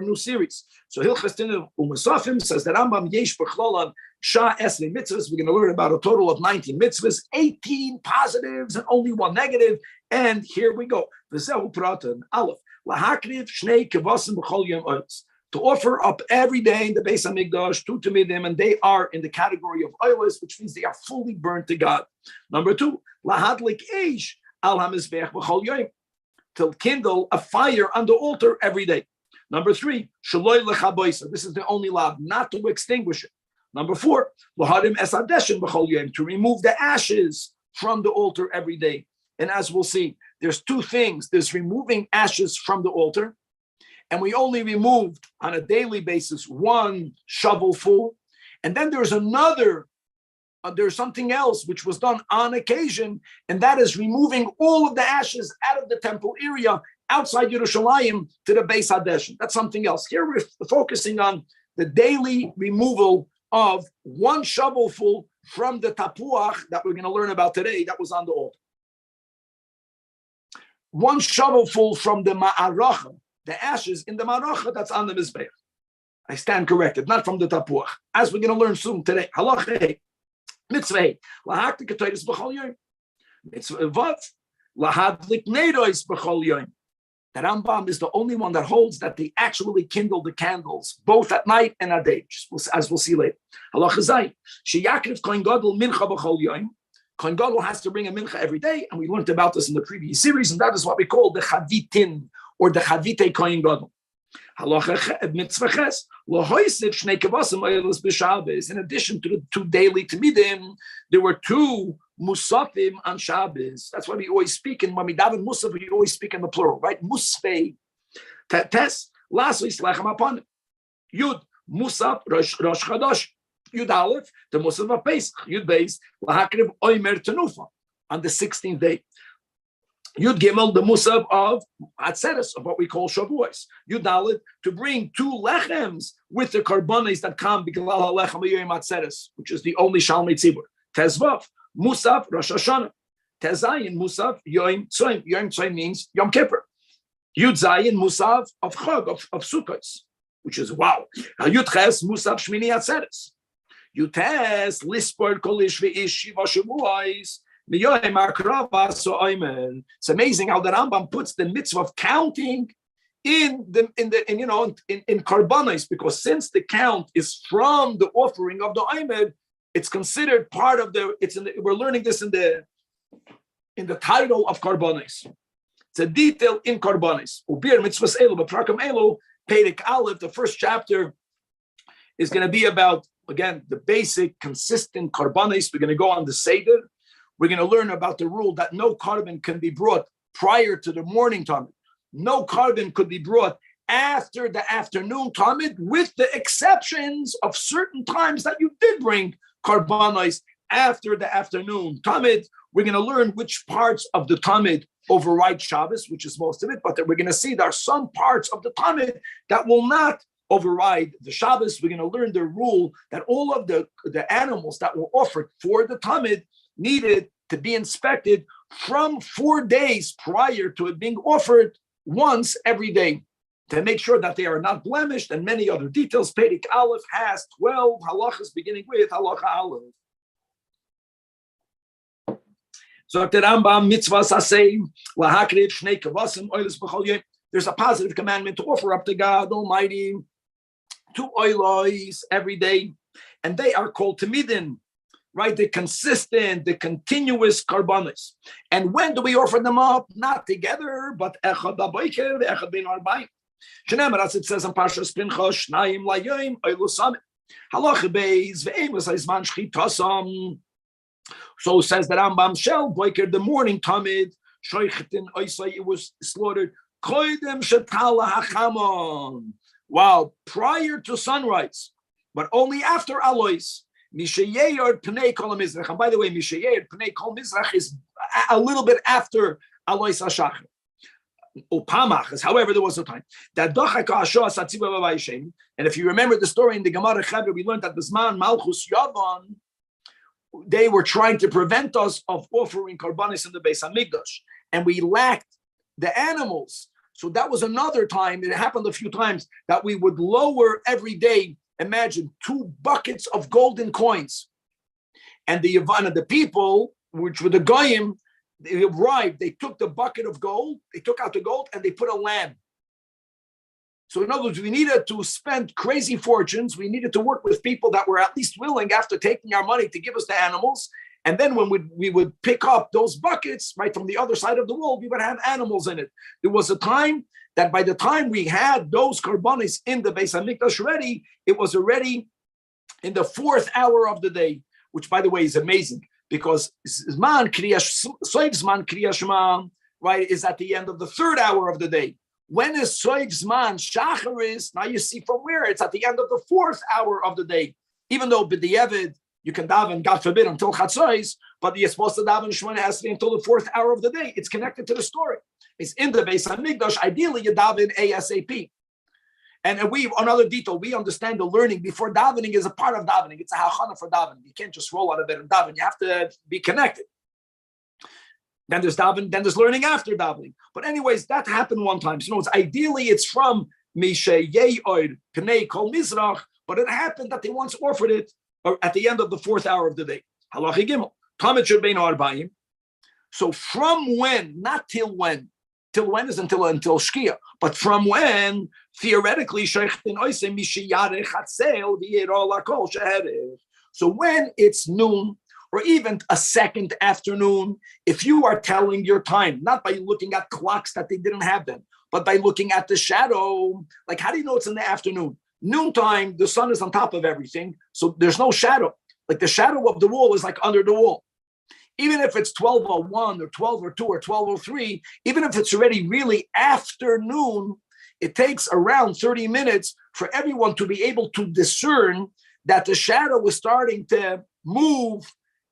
Speaker 2: new series. So Hilchos Tamidim U'Musafim says that Rambam Yesh B'Chlolav Shah Esrei mitzvahs. We're going to learn about a total of 19 mitzvahs, 18 positives and only one negative. And here we go. V'zehu Pratan Aleph. To offer up every day in the Beis Hamikdash, 2 Tamidim, and they are in the category of oilers, which means they are fully burnt to God. Number 2, lahadlik eish al hamizbech b'chol yom, to kindle a fire on the altar every day. Number 3, shaloi lechaboisa. This is the only law, not to extinguish it. Number 4, lahadim esadeshin b'chol yom, to remove the ashes from the altar every day. And as we'll see, there's 2 things. There's removing ashes from the altar, and we only removed on a daily basis 1 shovelful. And then there's there's something else which was done on occasion, and that is removing all of the ashes out of the temple area outside Yerushalayim to the Beis Hadeshin. That's something else. Here we're focusing on the daily removal of 1 shovelful from the tapuach that we're going to learn about today that was on the altar. 1 shovelful from the ma'aracha, the ashes in the ma'aracha that's on the mizbeach. I stand corrected, not from the tapuach. As we're going to learn soon today. Halacha mitzvah lahaklik ketoyres b'chol yom. Mitzvah vav lahadlik neiros b'chol yom. The Rambam is the only one that holds that they actually kindle the candles both at night and at day, as we'll see later. Halacha zay sheyakriv kohen gadol mincha b'chol yom. Kohen Gadol has to bring a mincha every day, and we learned about this in the previous series, and that is what we call the chavitin, or the chavite Kohen Gadol. Halacha mitzvah ches lohoisiv shnei kevasim oilos b'Shabbos. In addition to the 2 daily tamidim, there were 2 musafim on Shabbos. That's why we always speak, and when we daven musaf, we always speak in the plural, right? Musfei tes lasois lechem upon Yud musaf rosh chadash. Yud Aleph, the Musaf of Pesach. Yud Beis, Lahakriv Oimer Tenufa, on the 16th day. Yud Gimel, the Musaf of Atzeres, of what we call Shavuos. Yud Aleph, to bring 2 lechems with the karbonis that come, B'Gilal HaLechem Yom Atzeres, which is the only Shalmei Tzibur. Tezvav, Musaf, Rosh Hashanah. Tezayin, Musaf, Yom Tzoyim. Yom Tzoyim means Yom Kippur. Yud Zayin, Musaf of Chag, of Sukkot, which is wow. Yud Ches, Musaf Shmini Atzeres. Yutes lispor kolish veish shiva shavuos. It's amazing how the Rambam puts the mitzvah of counting in karbanos, because since the count is from the offering of the Omer, it's considered part of we're learning this in the title of karbanos. It's a detail in karbanos. Ubir mitzvahs elu b'prakim elu Perek Aleph. The first chapter is going to be about, again, the basic consistent karbanos. We're going to go on the seder. We're going to learn about the rule that no carbon can be brought prior to the morning tamid. No carbon could be brought after the afternoon tamid, with the exceptions of certain times that you did bring karbanos after the afternoon tamid. We're going to learn which parts of the tamid override Shabbos, which is most of it, but we're going to see there are some parts of the tamid that will not override the Shabbos. We're going to learn the rule that all of the animals that were offered for the tamid needed to be inspected from 4 days prior to it being offered once every day to make sure that they are not blemished, and many other details. Perek Aleph has 12 halachas, beginning with halacha Aleph. So the Rambam mitzvah sasei lahakriv shnei kavasim oilus b'chol yom. There's a positive commandment to offer up to God Almighty 2 oilos every day, and they are called tamidin, right? The consistent, the continuous karbanos. And when do we offer them up? Not together, but echad b'boker, echad ben arbaim. Shneimar, as it says in Parshas Pinchas, shnayim layoim oilus samim. Halacha beis ve'emes ha'izman shchitasam. So says the Rambam, shel boker, the morning tamid, shoichetin oisai, it was slaughtered koidem shetala hachamon. Wow, prior to sunrise, but only after alois. Mishayeir pnei kol mizrach. And by the way, Mishayeir pnei kol mizrach is a little bit after alois hashachar. Upamach, however, there was a time that dochaka asho asatziba b'vayishem. And if you remember the story in the Gemara Chavre, we learned that Bisman Malchus Yavan, they were trying to prevent us of offering karbanis in the Beis Hamikdash, and we lacked the animals. So that was another time. It happened a few times that we would lower every day. Imagine 2 buckets of golden coins, and the Yavana, the people, which were the Goyim, they arrived. They took the bucket of gold. They took out the gold and they put a lamb. So in other words, we needed to spend crazy fortunes. We needed to work with people that were at least willing, after taking our money, to give us the animals. And then when we would pick up those buckets, right, from the other side of the world, we would have animals in it. There was a time that by the time we had those karbanis in the Beis Hamikdash ready, it was already in the 4th hour of the day, which, by the way, is amazing, because Zman Kriya Shema, right, is at the end of the 3rd hour of the day. When is Soiv Zman Shacharis? Now you see from where it's at the end of the 4th hour of the day. Even though b'di'evid you can daven, God forbid, until Chatzos, but you're supposed to daven Shemona Esrei until the 4th hour of the day. It's connected to the story. It's in the Beis Hamikdash. Ideally, you daven ASAP. And another detail, we understand the learning before davening is a part of davening. It's a hachana for davening. You can't just roll out of bed and daven. You have to be connected. Then there's daven, then there's learning after davening. But anyways, that happened one time. So ideally it's from Mishayei Oid Pnei Kol Mizrach, but it happened that they once offered it at the end of the 4th hour of the day. Halacha Gimel. Tamid Shebein Arbaim. So from when, not till when. Till when is until Shkia. But from when, theoretically, so when it's noon, or even a second afternoon, if you are telling your time, not by looking at clocks that they didn't have them, but by looking at the shadow, like how do you know it's in the afternoon? Noontime, the sun is on top of everything, so there's no shadow. Like the shadow of the wall is like under the wall. Even if it's 12:01 or 12:02 or 12:03, even if it's already really afternoon, it takes around 30 minutes for everyone to be able to discern that the shadow is starting to move,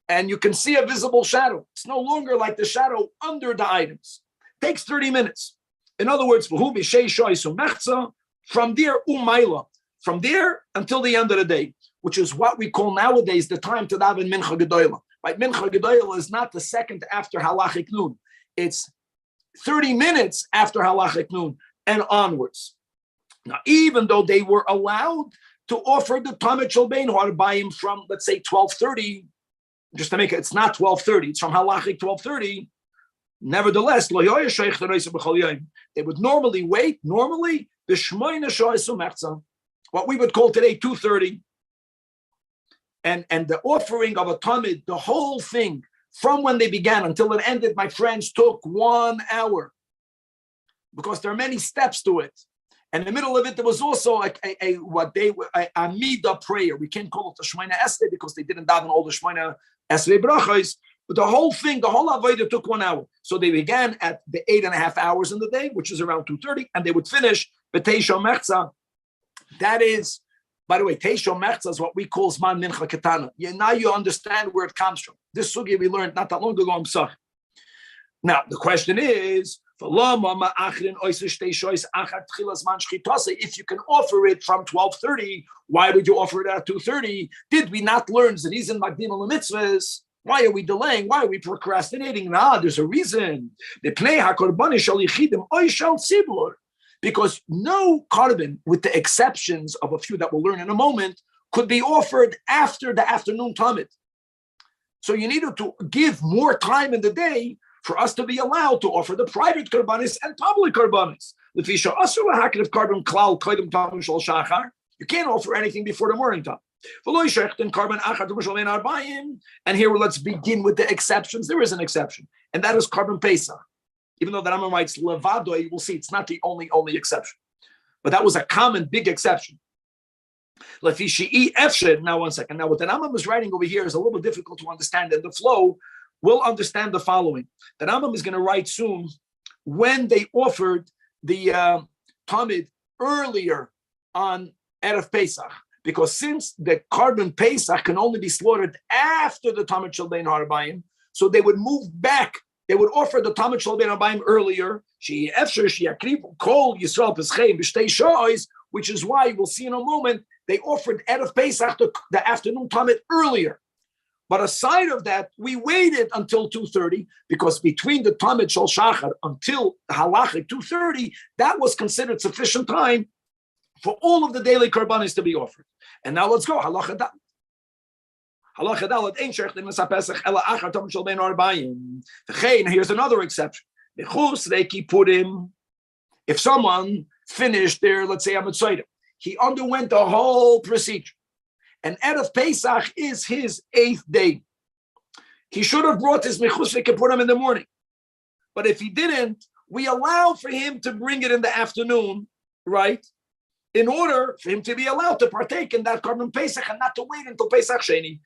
Speaker 2: and you can see a visible shadow. It's no longer like the shadow under the items. It takes 30 minutes. In other words, from there, from there until the end of the day, which is what we call nowadays the time to daven Mincha Gedoyla. Right? Mincha Gedoyla is not the second after Halachic Noon. It's 30 minutes after Halachic Noon and onwards. Now, even though they were allowed to offer the Tamid Shel Bein Harbayim from, let's say, 12:30, just to make it, it's not 12:30. It's from halachic 12:30. Nevertheless, they would normally wait. Normally, the shmoina shoysu mechza, what we would call today 2:30, and the offering of a tamid, the whole thing from when they began until it ended, my friends, took 1 hour, because there are many steps to it. And in the middle of it, there was also a midah prayer. We can't call it the Shemona Esrei because they didn't daven all the Shemona Esrei brachos. But the whole thing, the whole avodah took 1 hour. So they began at the 8.5 hours in the day, which is around 2:30, and they would finish b'teisha mechza. That is, by the way, teisha mechza is what we call zman mincha ketana. Now you understand where it comes from. This sugi we learned not that long ago. Now the question is, if you can offer it from 12:30, why would you offer it at 2:30? Did we not learn the reason magdim al mitzvahs? Why are we delaying? Why are we procrastinating? There's a reason. Because no korban, with the exceptions of a few that we'll learn in a moment, could be offered after the afternoon tamid. So you needed to give more time in the day for us to be allowed to offer the private korbanis and public korbanis. You can't offer anything before the morning time. And here let's begin with the exceptions. There is an exception, and that is korban Pesach. Even though the Rambam writes levado, you will see it's not the only exception, but that was a common big exception. Now 1 second. Now what the Rambam is writing over here is a little difficult to understand. In the flow, we'll understand the following. The Rambam is going to write soon when they offered the tamid earlier on Erev Pesach, because since the korban Pesach can only be slaughtered after the tamid shel bein harbayim, so they would move back. They would offer the tamid shel bein harbayim earlier. Which is why we'll see in a moment they offered Erev Pesach the afternoon tamid earlier. But aside of that, we waited until 2:30 because between the tamid shel shachar until halachic 2:30, that was considered sufficient time for all of the daily korbanos to be offered. And now let's go. Halacha dal. Halacha dal at ein shech l'masa pesach ela achar tamid shel bein harbayim. Here's another exception. Bechus reiki purim. If someone finished their, let's say, Amitzayim, he underwent the whole procedure, and Erev Pesach is his 8th day. He should have brought his mechus v'kipurim in the morning, but if he didn't, we allow for him to bring it in the afternoon, right? In order for him to be allowed to partake in that korban Pesach and not to wait until Pesach Sheni.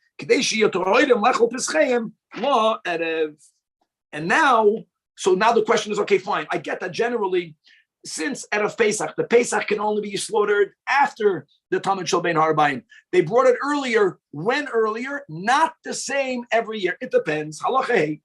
Speaker 2: And now, so now the question is, okay, fine. I get that generally, since Erev Pesach, the Pesach can only be slaughtered after the tamid shel bein harbayim. They brought it earlier. When earlier? Not the same every year. It depends. Halacha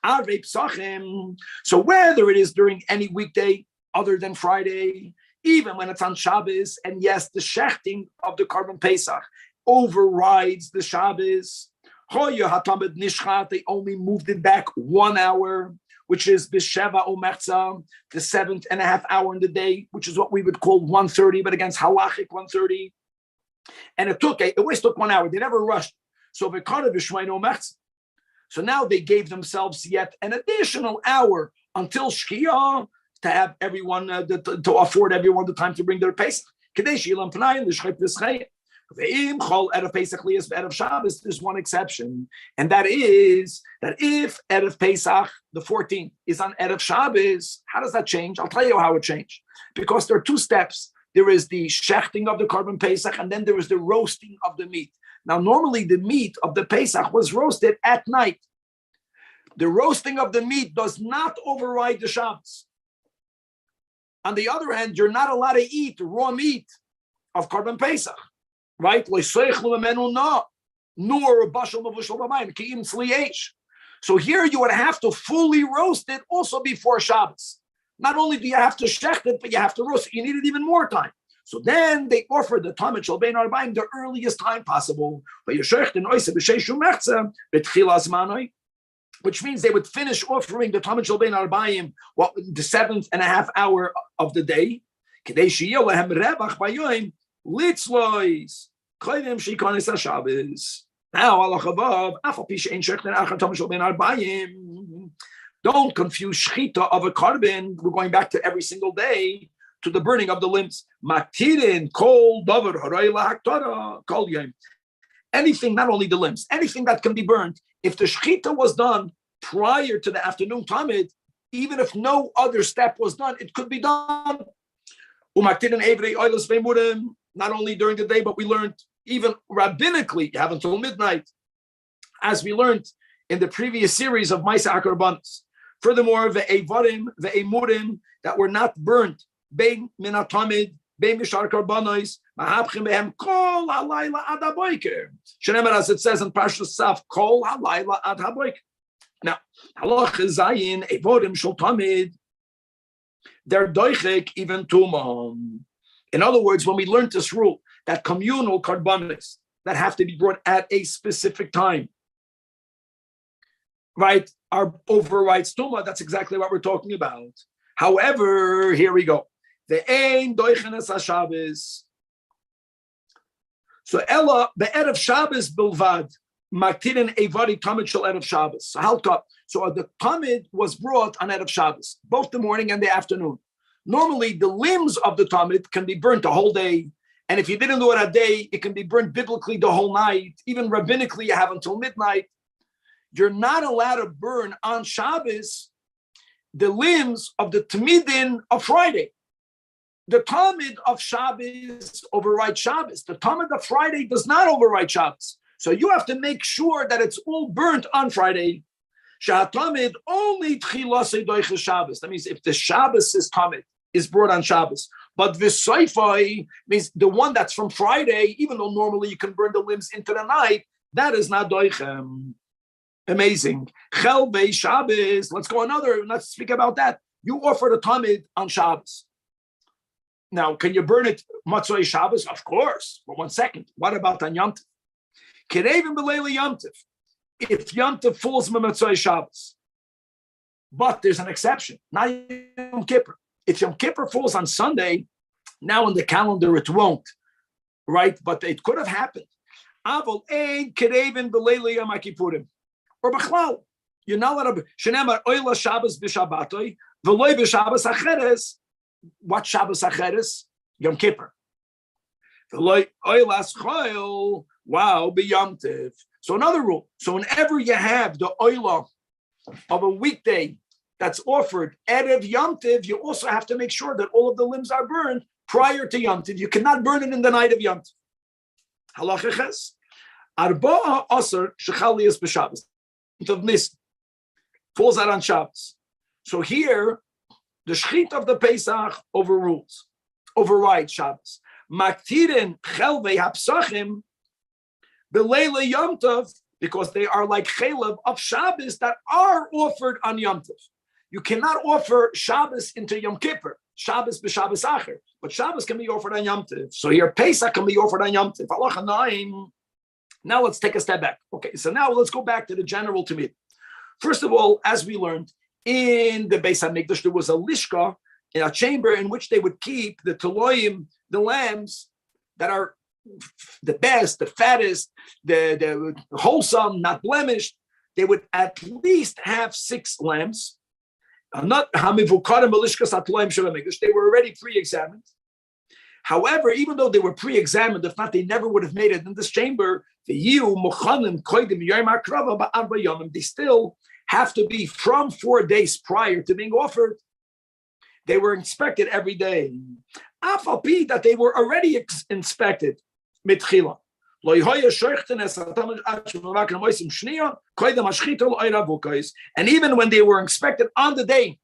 Speaker 2: arvei psachim. So whether it is during any weekday other than Friday, even when it's on Shabbos, and yes, the shechting of the korban Pesach overrides the Shabbos. Hoya hatamid nishchat. They only moved it back 1 hour, which is b'sheva omerza, the 7.5 hour in the day, which is what we would call 1:30, but against halachic 1:30. And it always took 1 hour. They never rushed. So v'karna b'shmein omerza. So now they gave themselves yet an additional hour until Shkia to have everyone, to afford everyone the time to bring their Pesach. There's one exception, and that is that if Erev Pesach, the 14th, is on Erev Shabbos, how does that change? I'll tell you how it changed. Because there are 2 steps. There is the shechting of the korban Pesach, and then there is the roasting of the meat. Now, normally the meat of the Pesach was roasted at night. The roasting of the meat does not override the Shabbos. On the other hand, you're not allowed to eat raw meat of korban Pesach. Right? So here you would have to fully roast it also before Shabbos. Not only do you have to shecht it, but you have to roast it. You needed even more time. So then they offered the tamid shel bein harbayim the earliest time possible. Which means they would finish offering the tamid shel bein harbayim the 7.5 hour of the day. Now, don't confuse shchita of a carbon. We're going back to every single day to the burning of the limbs. Maktirin kol davar haray lahaktara kol yom. Anything, not only the limbs, anything that can be burned. If the shchita was done prior to the afternoon tamid, even if no other step was done, it could be done. Umaktirin evrei oilos veimurim. Not only during the day, but we learned even rabbinically, you have until midnight, as we learned in the previous series of Maisa Akarbanos. Furthermore, ve'evarim, ve'emurim, that were not burnt, bein minatamid, bein mishar karbanos, mahabchim behem kol halayla ad haboiker. Shenemer, as it says in Parshas Saf, kol halayla ad haboiker. Now, halacha zayin, evarim shel tamid, they're doichik even tumam. In other words, when we learned this rule, that communal karbanos that have to be brought at a specific time, right, are overrides tuma. That's exactly what we're talking about. However, here we go. The ein doichenes haShabbos. So Ella the erev Shabbos bilvad maktirin evari tamid shel erev Shabbos. So halka. So the tamid was brought on erev Shabbos, both the morning and the afternoon. Normally, the limbs of the tamid can be burnt the whole day. And if you didn't do it a day, it can be burnt biblically the whole night. Even rabbinically, you have until midnight. You're not allowed to burn on Shabbos the limbs of the tamidin of Friday. The tamid of Shabbos overrides Shabbos. The tamid of Friday does not override Shabbos. So you have to make sure that it's all burnt on Friday. Shatamid only tchilasei doiches Shabbos. That means if the Shabbos is tamid, is brought on Shabbos. But v'soifai means the one that's from Friday, even though normally you can burn the limbs into the night, that is not doichem. Amazing. Chel bei Shabbos. Let's go let's speak about that. You offer the tamid on Shabbos. Now, can you burn it matzoi Shabbos? Of course. But 1 second. What about on Yom Tov? Kerevim b'leili Yom Tov. If Yom Tov falls matzoi Shabbos. But there's an exception. Not Yom Kippur. If Yom Kippur falls on Sunday, now in the calendar it won't, right? But it could have happened. Aval ein kerevin b'leili Yom Kippurim, or b'chlal. You're not allowed to. Shenemar oila Shabbos b'Shabbatoi v'loy b'Shabbos acheres. What Shabbos acheres? Yom Kippur. V'loy oilas choil. Wow, b'Yom Tov. So another rule. So whenever you have the oila of a weekday that's offered erev Yom Tov, you also have to make sure that all of the limbs are burned prior to Yom Tov. You cannot burn it in the night of Yom Tov. Halacha ches. Arba'a asar shechalias b'Shabbos. Of Nis falls out on Shabbos. So here, the shchit of the Pesach overrides Shabbos. Maktirin chelvei hapsachim b'leila Yom Tov, because they are like chelev of Shabbos that are offered on Yom Tov. You cannot offer Shabbos into Yom Kippur, Shabbos b'Shabbos acher, but Shabbos can be offered on Yom Tov. So here Pesach can be offered on Yom Tov. Halacha 9. Now let's take a step back. Okay, so now let's go back to the general tamid. First of all, as we learned, in the Beis HaMikdash, there was a lishka, in a chamber in which they would keep the teloim, the lambs that are the best, the fattest, the wholesome, not blemished. They would at least have 6 lambs. Not hamivukarim belishkas atloim shel HaMikdash. They were already pre-examined. However, even though they were pre-examined, if not, they never would have made it in this chamber. They still have to be from 4 days prior to being offered. They were inspected every day. Afalpi that they were already inspected. Mitchila. And even when they were inspected on the day,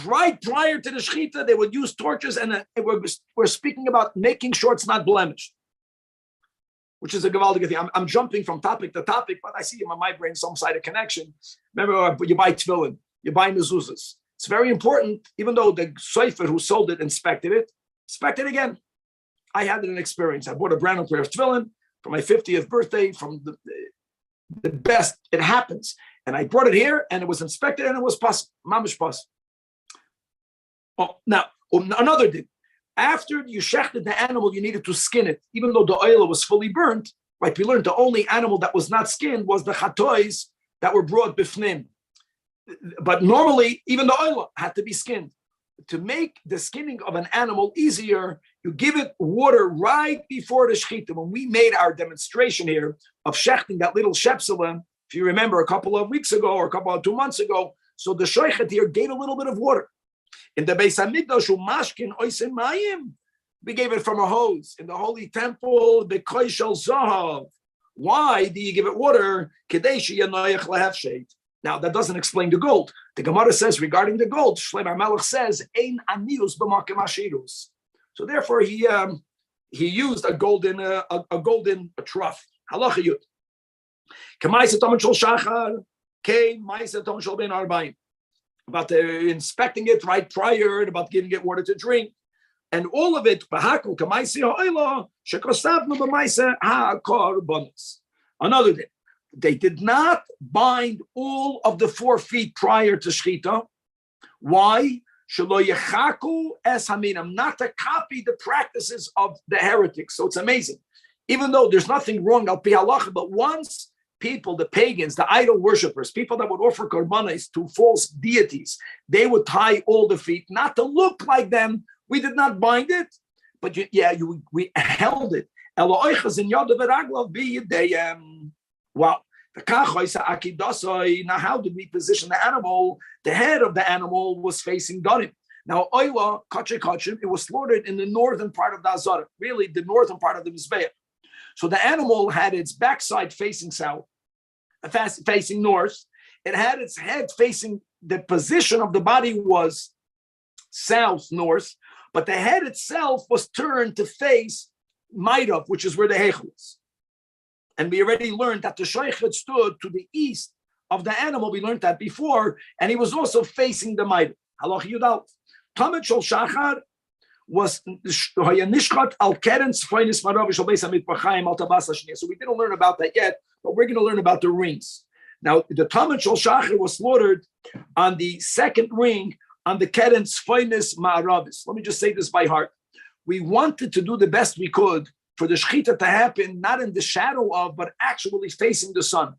Speaker 2: right prior to the shechita, they would use torches, and we're speaking about making sure it's not blemished, which is a gewaldige thing. I'm jumping from topic to topic, but I see in my brain some side of connection. Remember, you buy tefillin, you buy mezuzahs. It's very important, even though the sofer who sold it inspected it again. I had an experience. I bought a brand new pair of tefillin for my 50th birthday from the best. It happens. And I brought it here, and it was inspected, and it was pas, mamish pas. Oh, now, another thing. After you shechted the animal, you needed to skin it. Even though the oil was fully burnt, Right? We learned the only animal that was not skinned was the chatois that were brought bifnim. But normally, even the oil had to be skinned. To make the skinning of an animal easier, you give it water right before the shechita. When we made our demonstration here of shechting that little shepsela, if you remember a couple of weeks ago or 2 months ago, so the shoichet here gave a little bit of water. In the Beis Hamikdash, mashkin oisin mayim, we gave it from a hose. In the holy temple, the koishel zahav. Why do you give it water? Kadeshi yanoyach lehefshet. Now, that doesn't explain the gold. The Gemara says regarding the gold, Shlomo HaMelech says, Ein anius b'makom ashirus. So therefore, he used a golden trough. Halacha yud. K'maisa tomon shel shachar, k'maisa tomon shel ben arbaim. About inspecting it right prior, about giving it water to drink. And all of it, b'hakol k'maisa ha'oila, shekosavnu b'maisa ha'korbanos. Another day. They did not bind all of the 4 feet prior to shechita. Why? Shelo yechaku es haminam, not to copy the practices of the heretics. So it's amazing. Even though there's nothing wrong al pi halacha, but once people, the pagans, the idol worshippers, people that would offer korbanos to false deities, they would tie all the feet, not to look like them. We did not bind it, but we held it. Wow. Now, how did we position the animal? The head of the animal was facing Dorim. Now, Oila, Kachim, it was slaughtered in the northern part of the Azara, really the northern part of the Mizbeach. So the animal had its backside facing south, facing north. It had its head facing, the position of the body was south-north, but the head itself was turned to face Mairav, which is where the Heichel is. And we already learned that the shoichet stood to the east of the animal. We learned that before, and he was also facing the Mairav. Halach Yudal. Tamet Shol Shachar was nishkat al keren tzfeinis marav shel beis hamikdash al tabas hashniya. So we didn't learn about that yet, but we're going to learn about the rings. Now, the Tamet Shol Shachar was slaughtered on the second ring on the keren tzfeinis maravis. Let me just say this by heart. We wanted to do the best we could for the shechita to happen, not in the shadow of, but actually facing the sun.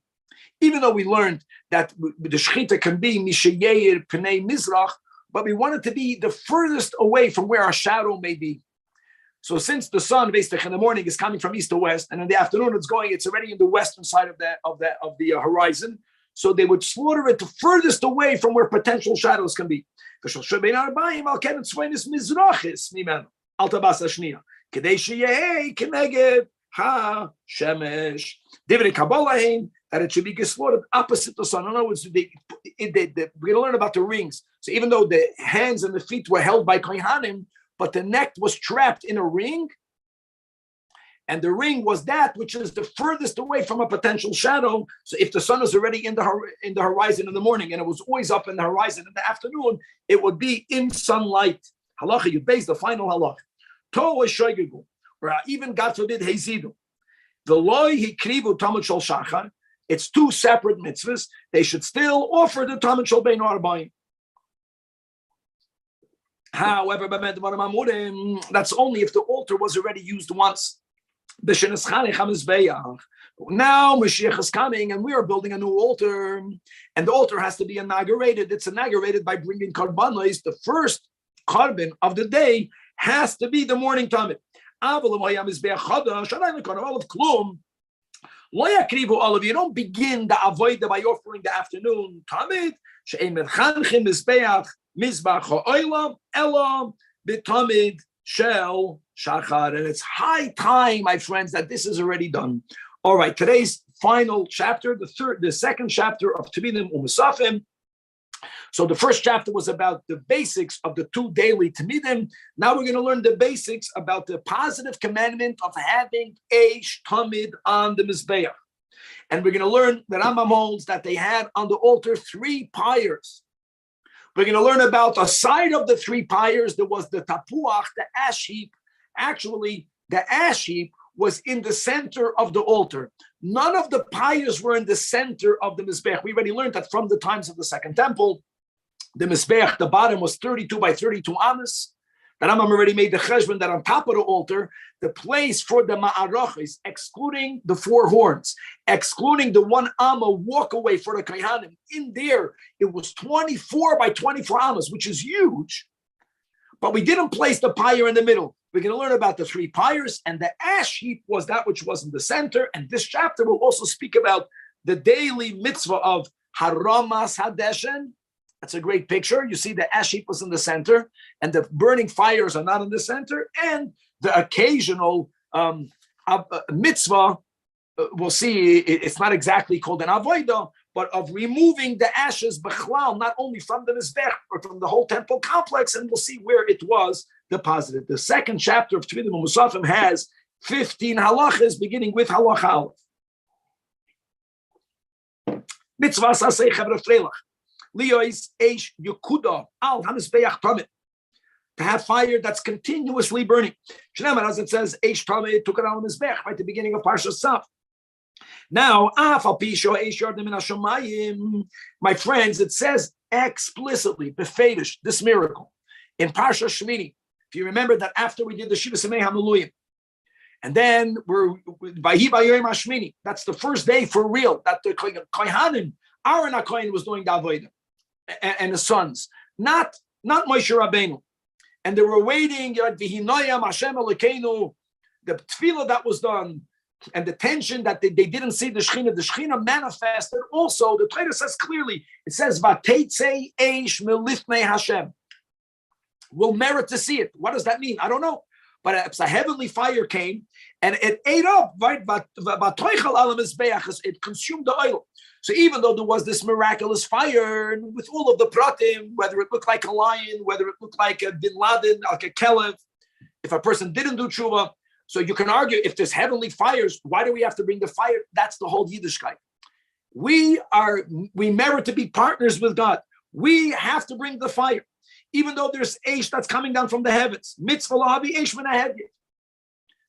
Speaker 2: Even though we learned that the shechita can be mishayeir pnei mizrach, but we wanted to be the furthest away from where our shadow may be. So since the sun, basically in the morning, is coming from east to west, and in the afternoon it's already in the western side of the horizon. So they would slaughter it the furthest away from where potential shadows can be. That it should be slaughtered opposite the sun. In other words, we're going to learn about the rings. So even though the hands and the feet were held by kohanim, but the neck was trapped in a ring, and the ring was that which is the furthest away from a potential shadow. So if the sun is already in the horizon in the morning, and it was always up in the horizon in the afternoon, it would be in sunlight. Halacha, you base the final halacha. Or even God forbid hezidu. The loy hikrivu tamid shel shachar. It's 2 separate mitzvahs. They should still offer the tamid shel bein arbaim. However, that's only if the altar was already used once. Now Mashiach is coming, and we are building a new altar, and the altar has to be inaugurated. It's inaugurated by bringing karbanos. The first carbon of the day has to be the morning tamid. You don't begin the avodah by offering the afternoon tamid. And it's high time, my friends, that this is already done. All right, today's final chapter, the second chapter of Tamidim Umusafim. So the first chapter was about the basics of the 2 daily Tamidim. Now we're going to learn the basics about the positive commandment of having a Tamid on the Mizbeach. And we're going to learn that Rambam holds that they had on the altar 3 pyres. We're going to learn about a side of the 3 pyres. There was the tapuach, the ash heap. Actually, the ash heap was in the center of the altar. None of the pyres were in the center of the Mizbeach. We already learned that from the times of the Second Temple. The Mizbeach, the bottom was 32 by 32 amas. The Rambam already made the cheshbon that on top of the altar, the place for the ma'arachis, excluding the 4 horns, excluding the 1 amma walk away for the kohanim, in there, it was 24 by 24 ammas, which is huge. But we didn't place the pyre in the middle. We're going to learn about the 3 pyres, and the ash heap was that which was in the center. And this chapter will also speak about the daily mitzvah of haramas hadeshen. That's a great picture. You see the ash heap was in the center, and the burning fires are not in the center. And the occasional mitzvah, we'll see, it's not exactly called an avodah, but of removing the ashes b'chlal, not only from the mizbech, but from the whole temple complex, and we'll see where it was deposited. The second chapter of Tvidim Musafim has 15 halachas, beginning with halacha aleph. Mitzvah sasei chavra freilach. Liois eish yukuda al hamizbeach tamid. To have fire that's continuously burning. Shneimar, as it says, eish tamid took it al mizbech, right at the beginning of Parshas Saf. Now, my friends, it says explicitly, befedish, this miracle in Parsha Shmini. If you remember that after we did the Shiva Semei Hameluyim, and then we're Vayhi Bayoyim Hashmini, that's the first day for real that the Kohanim, Aaron HaKohen was doing the Avodah, and his sons, not Moshe Rabbeinu, and they were waiting. V'hinoyam Hashem Elokeinu, the tefillah that was done. And the tension that they didn't see the Shekhinah manifested. Also, the Torah says clearly, it says, Vateitze eish milifnei Hashem. Will merit to see it. What does that mean? I don't know. But a heavenly fire came and it ate up, right? It consumed the oil. So even though there was this miraculous fire with all of the pratim, whether it looked like a lion, whether it looked like a bin Laden, like a kelev, if a person didn't do tshuva, so you can argue, if there's heavenly fires, why do we have to bring the fire? That's the whole Yiddishkeit. We merit to be partners with God. We have to bring the fire, even though there's eish that's coming down from the heavens. Mitzvah lahavi eish min ha'hediyah.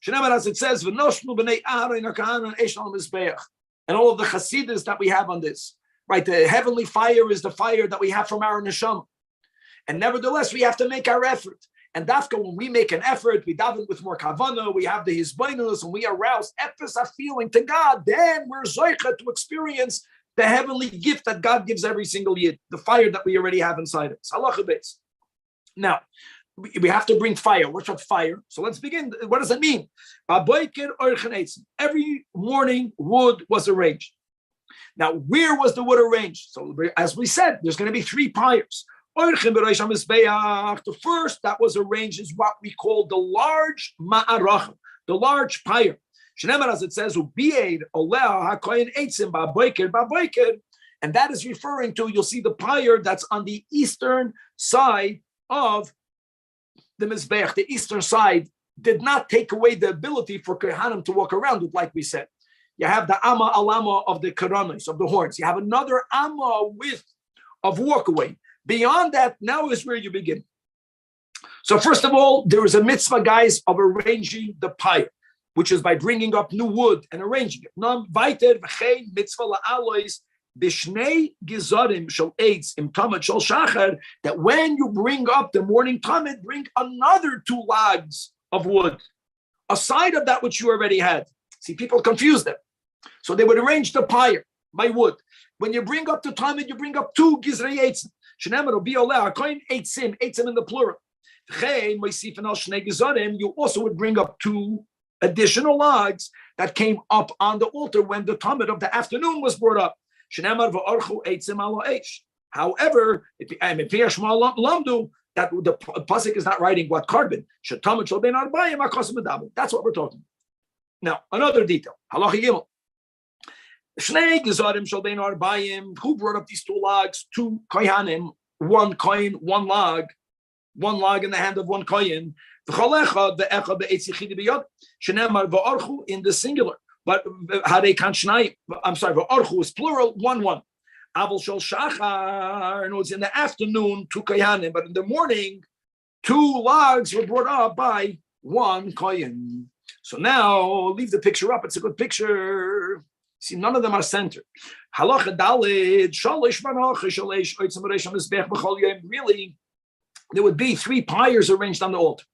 Speaker 2: Shneimar, as it says, v'noshnu b'nei Aaron ha'kahanan eish al mizbeach, and all of the chassidus that we have on this, right? The heavenly fire is the fire that we have from our neshama, and nevertheless we have to make our effort. And dafka, when we make an effort, we daven with more kavanah, we have the hisbainus, and we arouse ephes a feeling to God, then we're zoicha to experience the heavenly gift that God gives every single yid, the fire that we already have inside us. Halacha beis. Now, we have to bring fire. What's up fire? So let's begin. What does it mean? Every morning, wood was arranged. Now, where was the wood arranged? So, as we said, there's going to be 3 pyres. The first that was arranged is what we call the large ma'arach, the large pyre. Shneimar, as it says, and that is referring to, you'll see the pyre that's on the eastern side of the mizbeach. The eastern side did not take away the ability for kohanim to walk around it, like we said. You have the amma alama of the karanos, of the horns. You have another amma width of walkaway. Beyond that, now is where you begin. So first of all, there is a mitzvah, guys, of arranging the pyre, which is by bringing up new wood and arranging it. That when you bring up the morning tamid, bring another 2 logs of wood, aside of that which you already had. See, people confuse them. So they would arrange the pyre by wood. When you bring up the tamid, you bring up 2 gizrei eitzim. Eitzim in the plural. You also would bring up 2 additional logs that came up on the altar when the tamid of the afternoon was brought up. However, that the pasuk is not writing what carbon. That's what we're talking about. Now, another detail. Halacha Gimel. Who brought up these 2 logs? 2 kohanim, 1 kohen, 1 log in the hand of 1 kohen. In the singular, but I'm sorry, v'orchu is plural, 1. Aval shel shachar, and it was in the afternoon 2 kohanim, but in the morning 2 logs were brought up by 1 kohen. So now leave the picture up. It's a good picture. See, none of them are centered. Halacha dalid shalish manocha shalish oitzim reisham mizbech b'chol yom. Really, there would be 3 pyres arranged on the altar.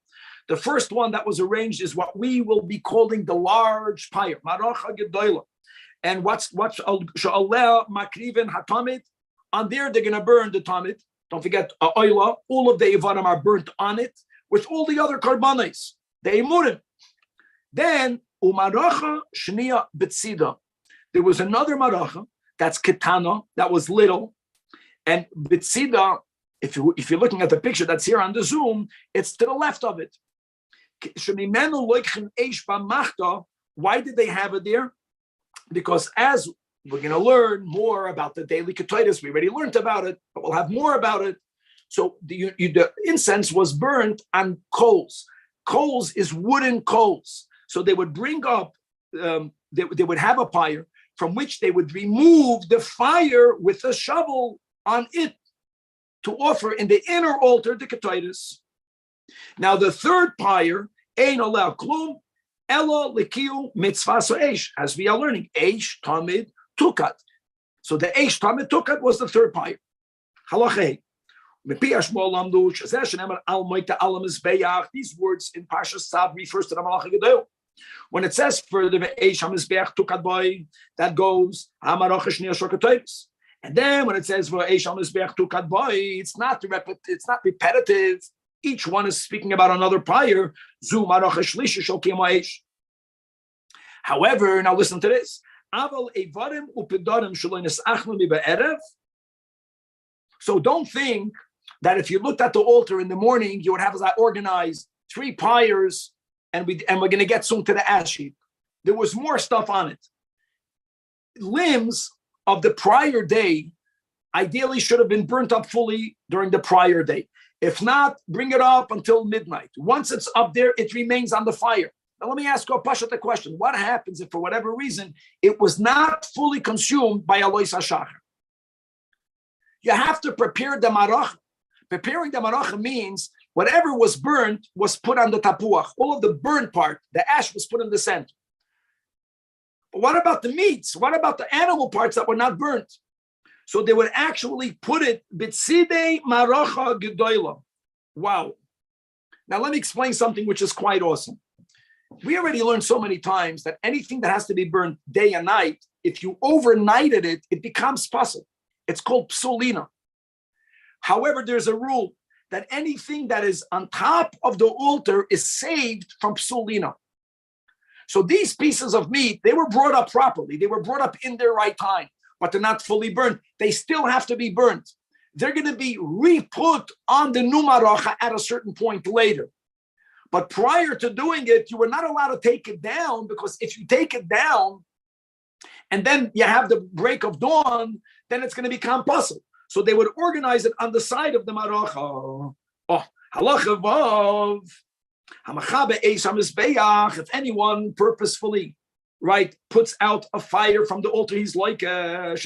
Speaker 2: The first one that was arranged is what we will be calling the large pyre, Maracha Gedola. And what's Sha'aleh Makriven Hatamid? On there, they're going to burn the tamid. Don't forget, oila, all of the Ivarim are burnt on it with all the other karbanis, the emurim. Then, umaracha shniya b'tzida. There was another maracha, that's ketana, that was little. And b'tzida, if you're looking at the picture that's here on the Zoom, it's to the left of it. Why did they have it there? Because as we're going to learn more about the daily ketaitis, we already learned about it, but we'll have more about it. So the incense was burnt on coals. Coals is wooden coals. So they would bring up, they would have a pyre from which they would remove the fire with a shovel on it to offer in the inner altar the ketaitis. Now the third pyre, ein oleh klum, elo likiu mitzvah eish, as we are learning, eish tamid tukat. So the eish tamid tukat was the third pyre. Halachei. These words in Parshas Tzav refers to the Malach Gedol. When it says further, that goes, and then when it says, it's not repetitive. Each one is speaking about another pyre. However, now listen to this. So don't think that if you looked at the altar in the morning, you would have as I organized 3 pyres and we're going to get soon to the ash heap. There was more stuff on it. Limbs of the prior day ideally should have been burnt up fully during the prior day. If not, bring it up until midnight. Once it's up there, it remains on the fire. Now let me ask you the question. What happens if for whatever reason it was not fully consumed by Alois HaShachar? You have to prepare the maracha. Preparing the maracha means whatever was burnt was put on the tapuach. All of the burnt part, the ash was put in the center. But what about the meats? What about the animal parts that were not burnt? So they would actually put it b'tzidei maracha gedola. Wow. Now let me explain something which is quite awesome. We already learned so many times that anything that has to be burnt day and night, if you overnighted it, it becomes possible. It's called psulina. However, there's a rule that anything that is on top of the altar is saved from psulina. So these pieces of meat, they were brought up properly. They were brought up in their right time, but they're not fully burnt. They still have to be burnt. They're going to be re-put on the numaracha at a certain point later. But prior to doing it, you were not allowed to take it down, because if you take it down and then you have the break of dawn, then it's going to become puzzle. So they would organize it on the side of the maracha. Oh, halacha vav. If anyone purposefully, right, puts out a fire from the altar, he's like, and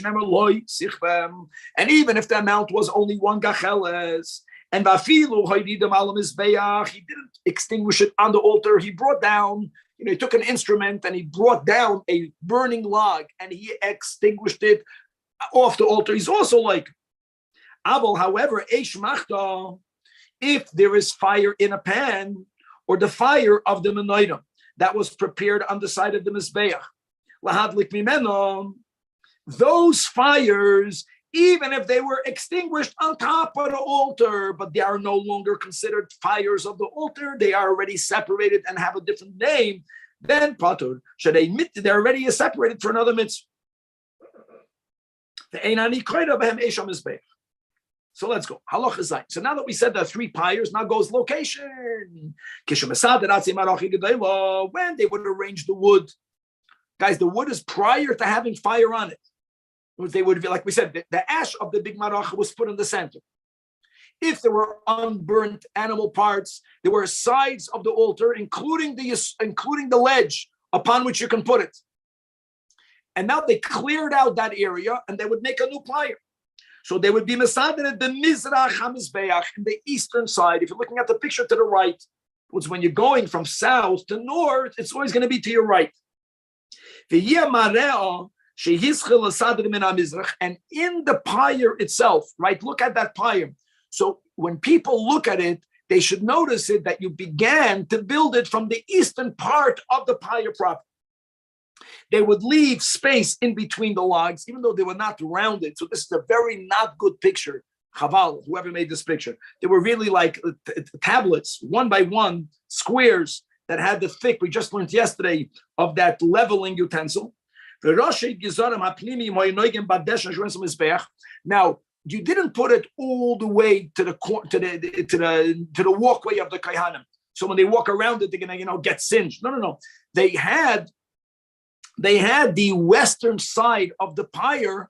Speaker 2: even if the amount was only 1 gacheles, and he didn't extinguish it on the altar, he brought down, he took an instrument and he brought down a burning log and he extinguished it off the altar. He's also like, however, if there is fire in a pan, or the fire of the menorah that was prepared on the side of the mizbeach, those fires, even if they were extinguished on top of the altar, but they are no longer considered fires of the altar, they are already separated and have a different name, then patur, they're already separated for another mitzvah. So let's go. Halacha zayin. So now that we said the 3 pyres, now goes location. When they would arrange the wood. Guys, the wood is prior to having fire on it. They would be, like we said, the ash of the big maracha was put in the center. If there were unburnt animal parts, there were sides of the altar, including the ledge upon which you can put it. And now they cleared out that area and they would make a new pyre. So they would be mesader the Mizrach HaMizbeach in the eastern side. If you're looking at the picture to the right, which when you're going from south to north, it's always going to be to your right. And in the pyre itself, right? Look at that pyre. So when people look at it, they should notice it that you began to build it from the eastern part of the pyre proper. They would leave space in between the logs, even though they were not rounded. So this is a very not good picture. Chaval, whoever made this picture. They were really like tablets, one by one, squares that had the thick, we just learned yesterday, of that leveling utensil. Now, you didn't put it all the way to the walkway of the Kaihanim. So when they walk around it, they're gonna get singed. No. They had the western side of the pyre,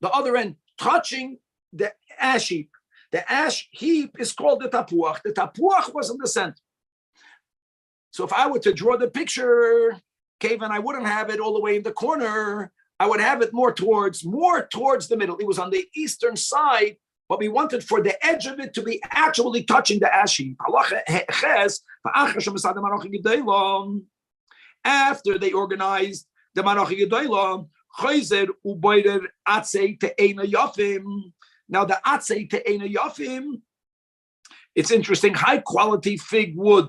Speaker 2: the other end, touching the ash heap. The ash heap is called the tapuach. The tapuach was in the center. So if I were to draw the picture, Kevin, I wouldn't have it all the way in the corner. I would have it more towards the middle. It was on the eastern side, but we wanted for the edge of it to be actually touching the ash heap. After they organized the Manachi Gedolah, Chayzer ubayder atzei te'ena yafim. Now the atzei te'ena yafim, it's interesting. High quality fig wood,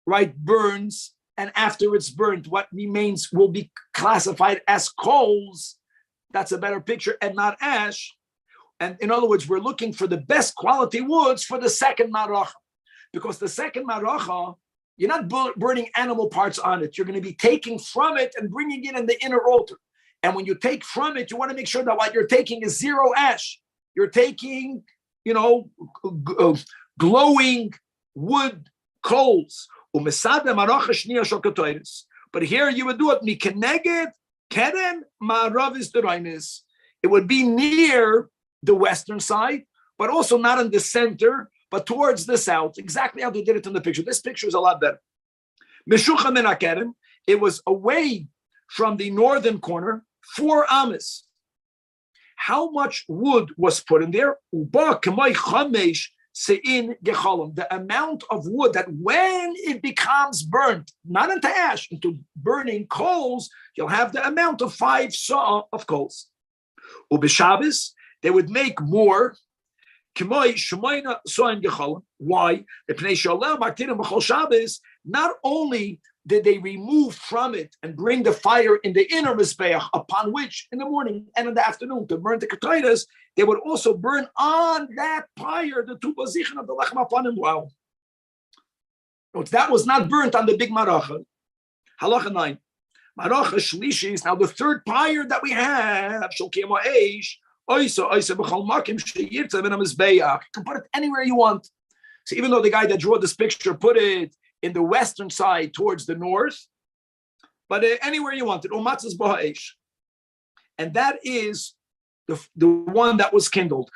Speaker 2: right, burns, and after it's burnt, what remains will be classified as coals. That's a better picture, and not ash. And in other words, we're looking for the best quality woods for the second maracha, because the second maracha, you're not burning animal parts on it. You're going to be taking from it and bringing it in the inner altar. And when you take from it, you want to make sure that what you're taking is zero ash. You're taking, glowing wood coals. But here you would do it. It would be near the western side, but also not in the center, but towards the south, exactly how they did it in the picture. This picture is a lot better. It was away from the northern corner, 4 amas. How much wood was put in there? The amount of wood that when it becomes burnt, not into ash, into burning coals, you'll have the amount of 5 saw of coals. Ubishabis, they would make more. Why? Not only did they remove from it and bring the fire in the inner mizbeach, upon which in the morning and in the afternoon to burn the ketainas, they would also burn on that pyre the two position of the lechem apanim. Wow. That was not burnt on the big maracha. Halacha 9. Maracha shlishi is now the third pyre that we have. Shalkema eish. You can put it anywhere you want. So even though the guy that drew this picture put it in the western side towards the north, but anywhere you want it. And that is the one that was kindled.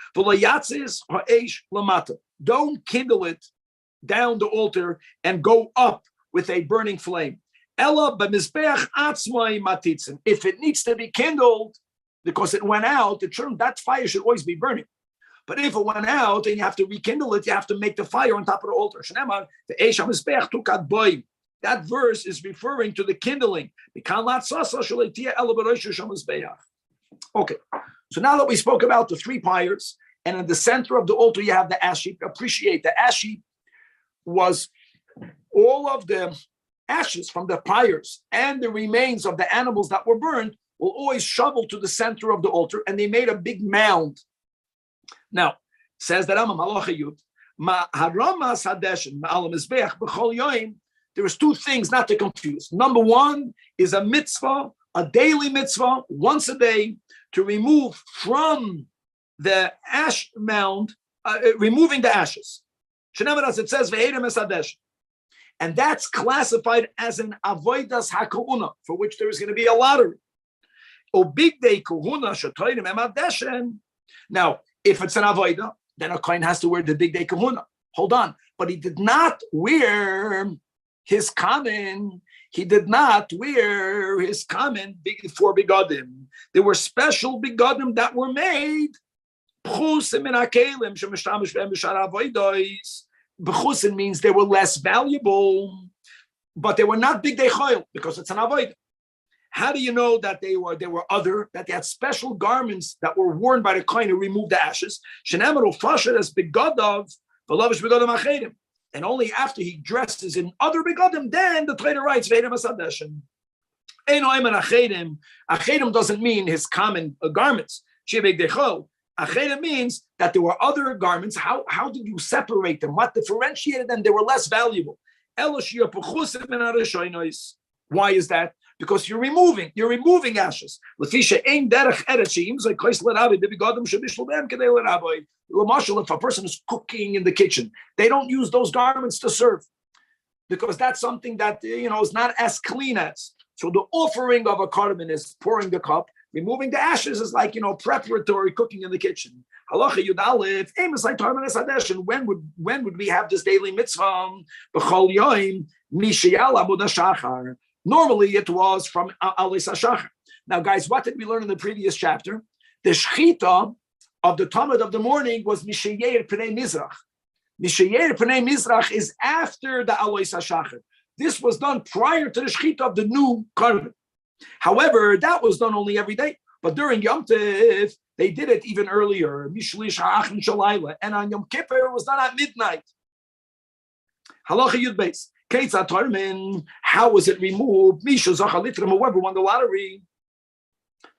Speaker 2: Don't kindle it down the altar and go up with a burning flame. If it needs to be kindled, because it went out, that fire should always be burning. But if it went out and you have to rekindle it, you have to make the fire on top of the altar. That verse is referring to the kindling. Okay, so now that we spoke about the 3 pyres, and in the center of the altar you have the ash heap. Appreciate the ash heap was all of the ashes from the pyres and the remains of the animals that were burned will always shovel to the center of the altar, and they made a big mound. Now, says the Rambam, there is 2 things not to confuse. Number 1 is a mitzvah, a daily mitzvah, once a day, to remove from the ash mound, removing the ashes. As it says, and that's classified as an avodas hakuna, for which there is going to be a lottery. Now, if it's an avodah, then a kohen has to wear the big day kahuna. Hold on, but he did not wear his kamen. He did not wear his kamen for bigadim. There were special bigadim that were made. Bechusin means they were less valuable, but they were not big day choil because it's an avodah. How do you know that they were other, that they had special garments that were worn by the kohen to remove the ashes? And only after he dresses in other begadim, then the Torah writes, Achedim doesn't mean his common garments. Achedim means that there were other garments. How did you separate them? What differentiated them? They were less valuable. Why is that? Because you're removing ashes. If a person is cooking in the kitchen, they don't use those garments to serve, because that's something that is not as clean as. So the offering of a carbon is pouring the cup. Removing the ashes is like preparatory cooking in the kitchen. Halacha Yud Aleph, Amos like Tarmanes Hadesh. And when would we have this daily mitzvah? B'chol yoim mishayal abud hashachar. Normally it was from Alis Hashachar. Now, guys, what did we learn in the previous chapter? The shechita of the Talmud of the morning was Mishayer Pnei Mizrach. Mishayer Pnei Mizrach is after the Alis Hashachar. This was done prior to the shechita of the new carbon. However, that was done only every day. But during Yom Tov, they did it even earlier. Mishlish ha'achin shalayla. And on Yom Kippur, it was done at midnight. Halacha Yud Beis. How was it removed? Whoever won the lottery.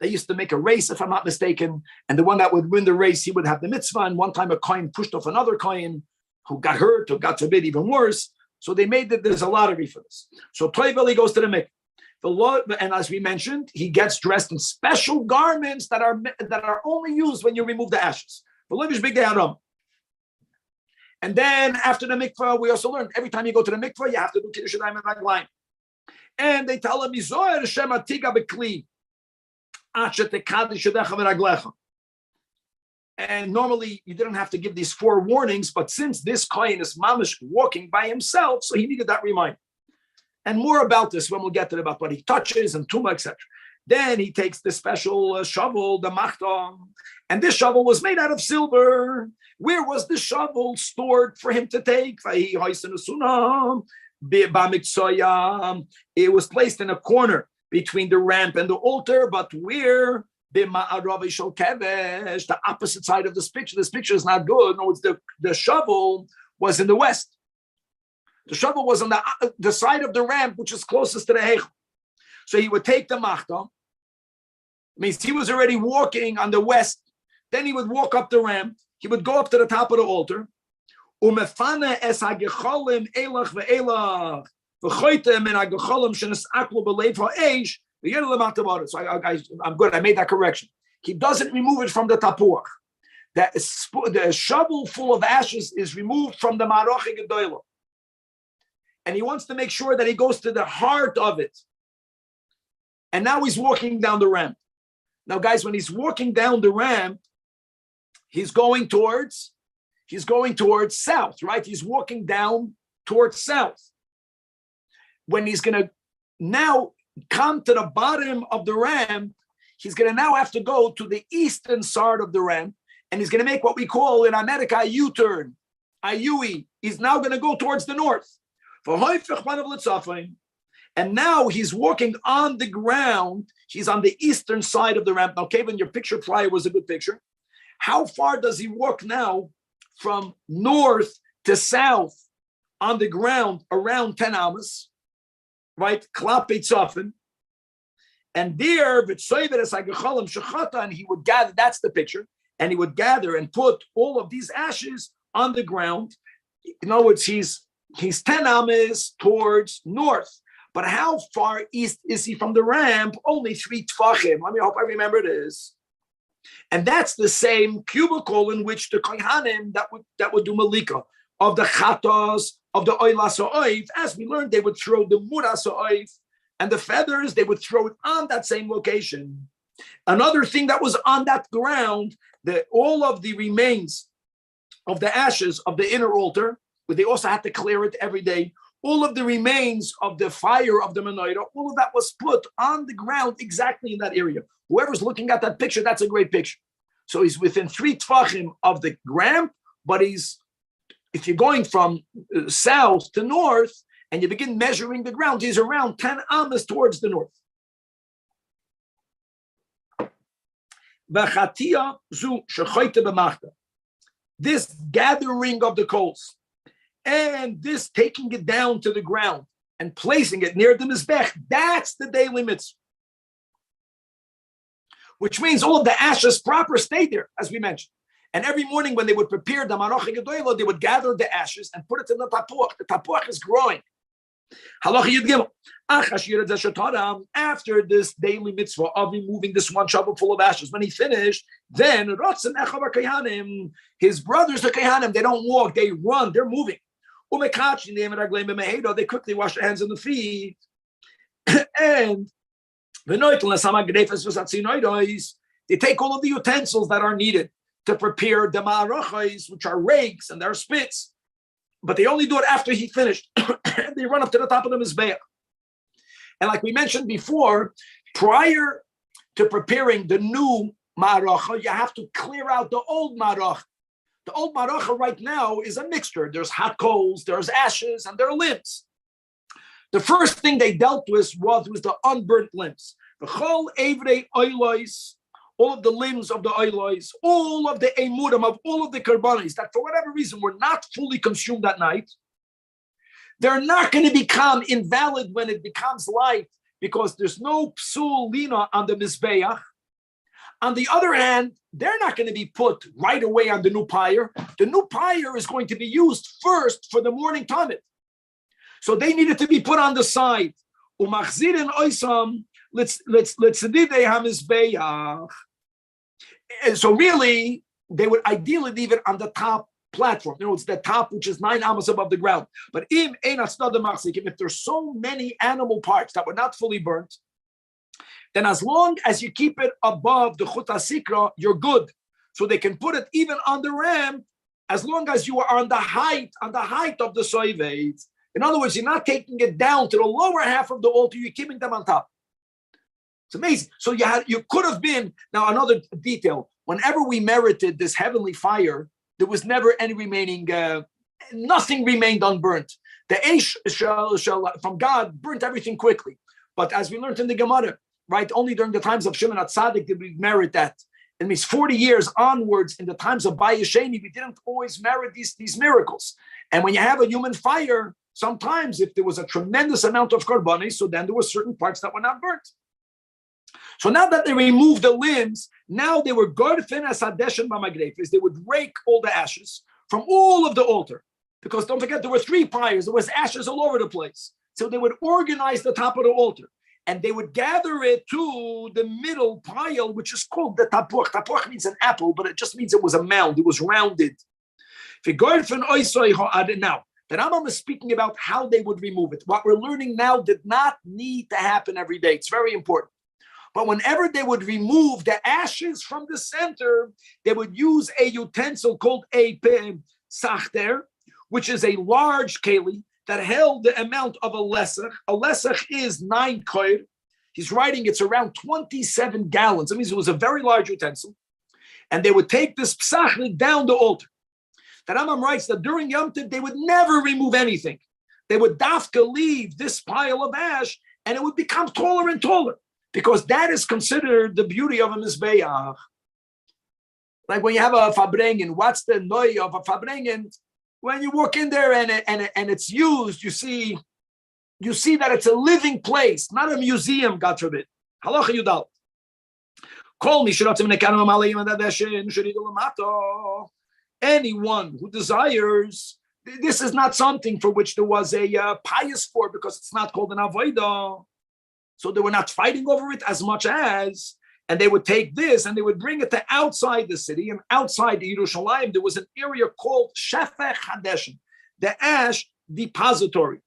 Speaker 2: They used to make a race, if I'm not mistaken, and the one that would win the race, he would have the mitzvah. And one time a coin pushed off another coin who got hurt, or God forbid, even worse. So they made that there's a lottery for this. So Toiveli goes to the mikveh. And as we mentioned, he gets dressed in special garments that are only used when you remove the ashes. And then after the mikvah, we also learned every time you go to the mikvah, you have to do Kiddush Yadayim and Raglayim. And they tell him, Mizoyer Shem Atiga Bekli, Achet Tekadish Yadecha V'Raglecha. And normally you didn't have to give these 4 warnings, but since this kohen is mamish walking by himself, so he needed that reminder. And more about this when we'll get to about what he touches and tumah, etc. Then he takes the special shovel, the machta, and this shovel was made out of silver. Where was the shovel stored for him to take? It was placed in a corner between the ramp and the altar, but where? The opposite side of this picture. This picture is not good. No, it's the shovel was in the west. The shovel was on the side of the ramp, which is closest to the heichal. So he would take the machta. Means he was already walking on the west. Then he would walk up the ramp. He would go up to the top of the altar. Umefana es hagecholim elach ve'elach v'choitem en hagecholim shenesaklu b'leiv ha'eish v'yer lematavaret. So I'm good. I made that correction. He doesn't remove it from the tapuach. The shovel full of ashes is removed from the marochi gedolah. And he wants to make sure that he goes to the heart of it. And now he's walking down the ramp. Now, guys, when he's walking down the ramp, he's going towards south, right? He's walking down towards south. When he's going to now come to the bottom of the ramp, he's going to now have to go to the eastern side of the ramp, and he's going to make what we call in America a U-turn, a U-E. He's now going to go towards the north. And now he's walking on the ground. He's on the eastern side of the ramp. Now, Kevin, your picture prior was a good picture. How far does he walk now from north to south on the ground? Around 10 amas, right? And there, and he would gather, that's the picture, and he would gather and put all of these ashes on the ground. In other words, he's 10 amas towards north. But how far east is he from the ramp? Only 3 tfachim. I hope I remember this. And that's the same cubicle in which the kohanim that would do malika of the chatos, of the oilas ha'oiv. As we learned, they would throw the muras ha'oiv and the feathers. They would throw it on that same location. Another thing that was on that ground, all of the remains of the ashes of the inner altar, where they also had to clear it every day. All of the remains of the fire of the menorah, all of that was put on the ground exactly in that area. Whoever's looking at that picture, that's a great picture. So he's within 3 tfachim of the ramp, but if you're going from south to north and you begin measuring the ground, he's around 10 amas towards the north. V'chatia zu shechoite b'machta. This gathering of the coals and this taking it down to the ground and placing it near the mizbech, that's the daily mitzvah. Which means all of the ashes proper stayed there, as we mentioned. And every morning when they would prepare the Maroch Gedoylo, they would gather the ashes and put it in the tapuach. The tapuach is growing. After this daily mitzvah of removing this one shovel full of ashes, when he finished, then his brothers, the Kehanim, they don't walk, they run, they're moving. They quickly wash their hands and the feet. And they take all of the utensils that are needed to prepare the ma'arachos, which are rakes and they're spits, but they only do it after he finished. They run up to the top of the mizbeach. And like we mentioned before, prior to preparing the new ma'aracha, you have to clear out the old ma'aracha. The old ma'aracha right now is a mixture. There's hot coals, there's ashes, and there are limbs. The first thing they dealt with was the unburnt limbs. The chol evrei oilois, all of the limbs of the oilois, all of the emurim of all of the karbanis that for whatever reason were not fully consumed that night, they're not going to become invalid when it becomes light because there's no psul lina on the mizbeach. On the other hand, they're not going to be put right away on the new pyre. The new pyre is going to be used first for the morning tamid. So they needed to be put on the side. Umachzirin oisam, let's hamizbeach. So really, they would ideally leave it on the top platform. You know, it's the top which is 9 amos above the ground. But if there's so many animal parts that were not fully burnt, then as long as you keep it above the chut hasikra, you're good. So they can put it even on the ramp as long as you are on the height of the soivet. In other words, you're not taking it down to the lower half of the altar, you're keeping them on top. It's amazing. So you could have been, now another detail, whenever we merited this heavenly fire, there was never any remaining, nothing remained unburnt. The Eish from God burnt everything quickly. But as we learned in the Gemara, right, only during the times of Shimon HaTzadik did we merit that. It means 40 years onwards, in the times of Bayesheni, we didn't always merit these miracles. And when you have a human fire, sometimes if there was a tremendous amount of karbanis, so then there were certain parts that were not burnt. So now that they removed the limbs, now they were gorfin as hadeshen b'magrefes. They would rake all the ashes from all of the altar. Because don't forget, there were 3 pyres. There was ashes all over the place. So they would organize the top of the altar. And they would gather it to the middle pile, which is called the tapuach. Tapuach means an apple, but it just means it was a mound. It was rounded. Now, the Rambam is speaking about how they would remove it. What we're learning now did not need to happen every day. It's very important. But whenever they would remove the ashes from the center, they would use a utensil called a sachter, which is a large keli that held the amount of a lesach. A lesach is 9 koir. He's writing it's around 27 gallons. That means it was a very large utensil. And they would take this psachnik down the altar. The Rambam writes that during Yom Tov, they would never remove anything. They would dafka leave this pile of ash, and it would become taller and taller, because that is considered the beauty of a mizbeach. Like when you have a fabrengen, what's the noy of a fabrengen? When you walk in there and it's used, you see that it's a living place, not a museum, God forbid. Halacha Yudal. Call me. Anyone who desires, this is not something for which there was a pious for, because it's not called an avodah. So they were not fighting over it as much as, and they would take this and they would bring it to outside the city, and outside the Yerushalayim, there was an area called Shefech Hadeshin, the ash depository.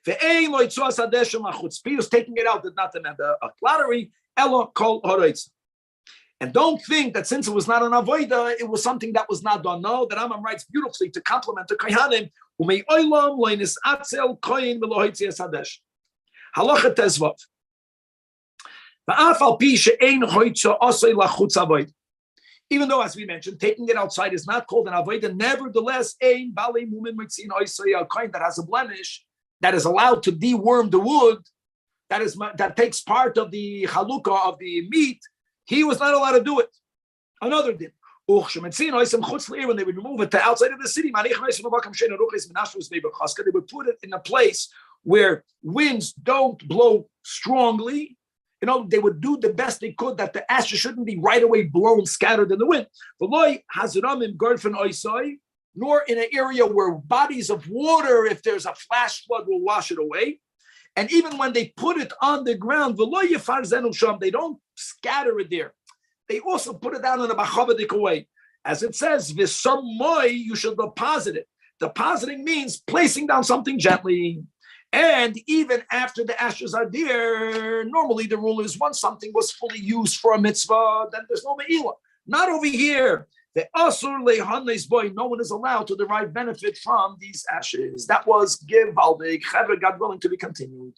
Speaker 2: Peter's taking it out, did not have a flattery, Ella called Horoitz. And don't think that since it was not an avodah, it was something that was not done. No, the Rambam writes beautifully to complement the Kohanim. Halacha Tezvav. Even though, as we mentioned, taking it outside is not called an avodah, nevertheless, a kohen that has a blemish, that is allowed to deworm the wood, that takes part of the halukah of the meat, He was not allowed to do it. Another din. When they would remove it to outside of the city, they would put it in a place where winds don't blow strongly. They would do the best they could that the ashes shouldn't be right away blown, scattered in the wind. Nor in an area where bodies of water, if there's a flash flood, will wash it away. And even when they put it on the ground, they don't scatter it there. They also put it down in a machavadik way. As it says, you should deposit it. Depositing means placing down something gently. And even after the ashes are there, normally the rule is once something was fully used for a mitzvah, then there's no me'ilah. Not over here. The asur lehanes boy, no one is allowed to derive benefit from these ashes. That was give al the God willing to be continued.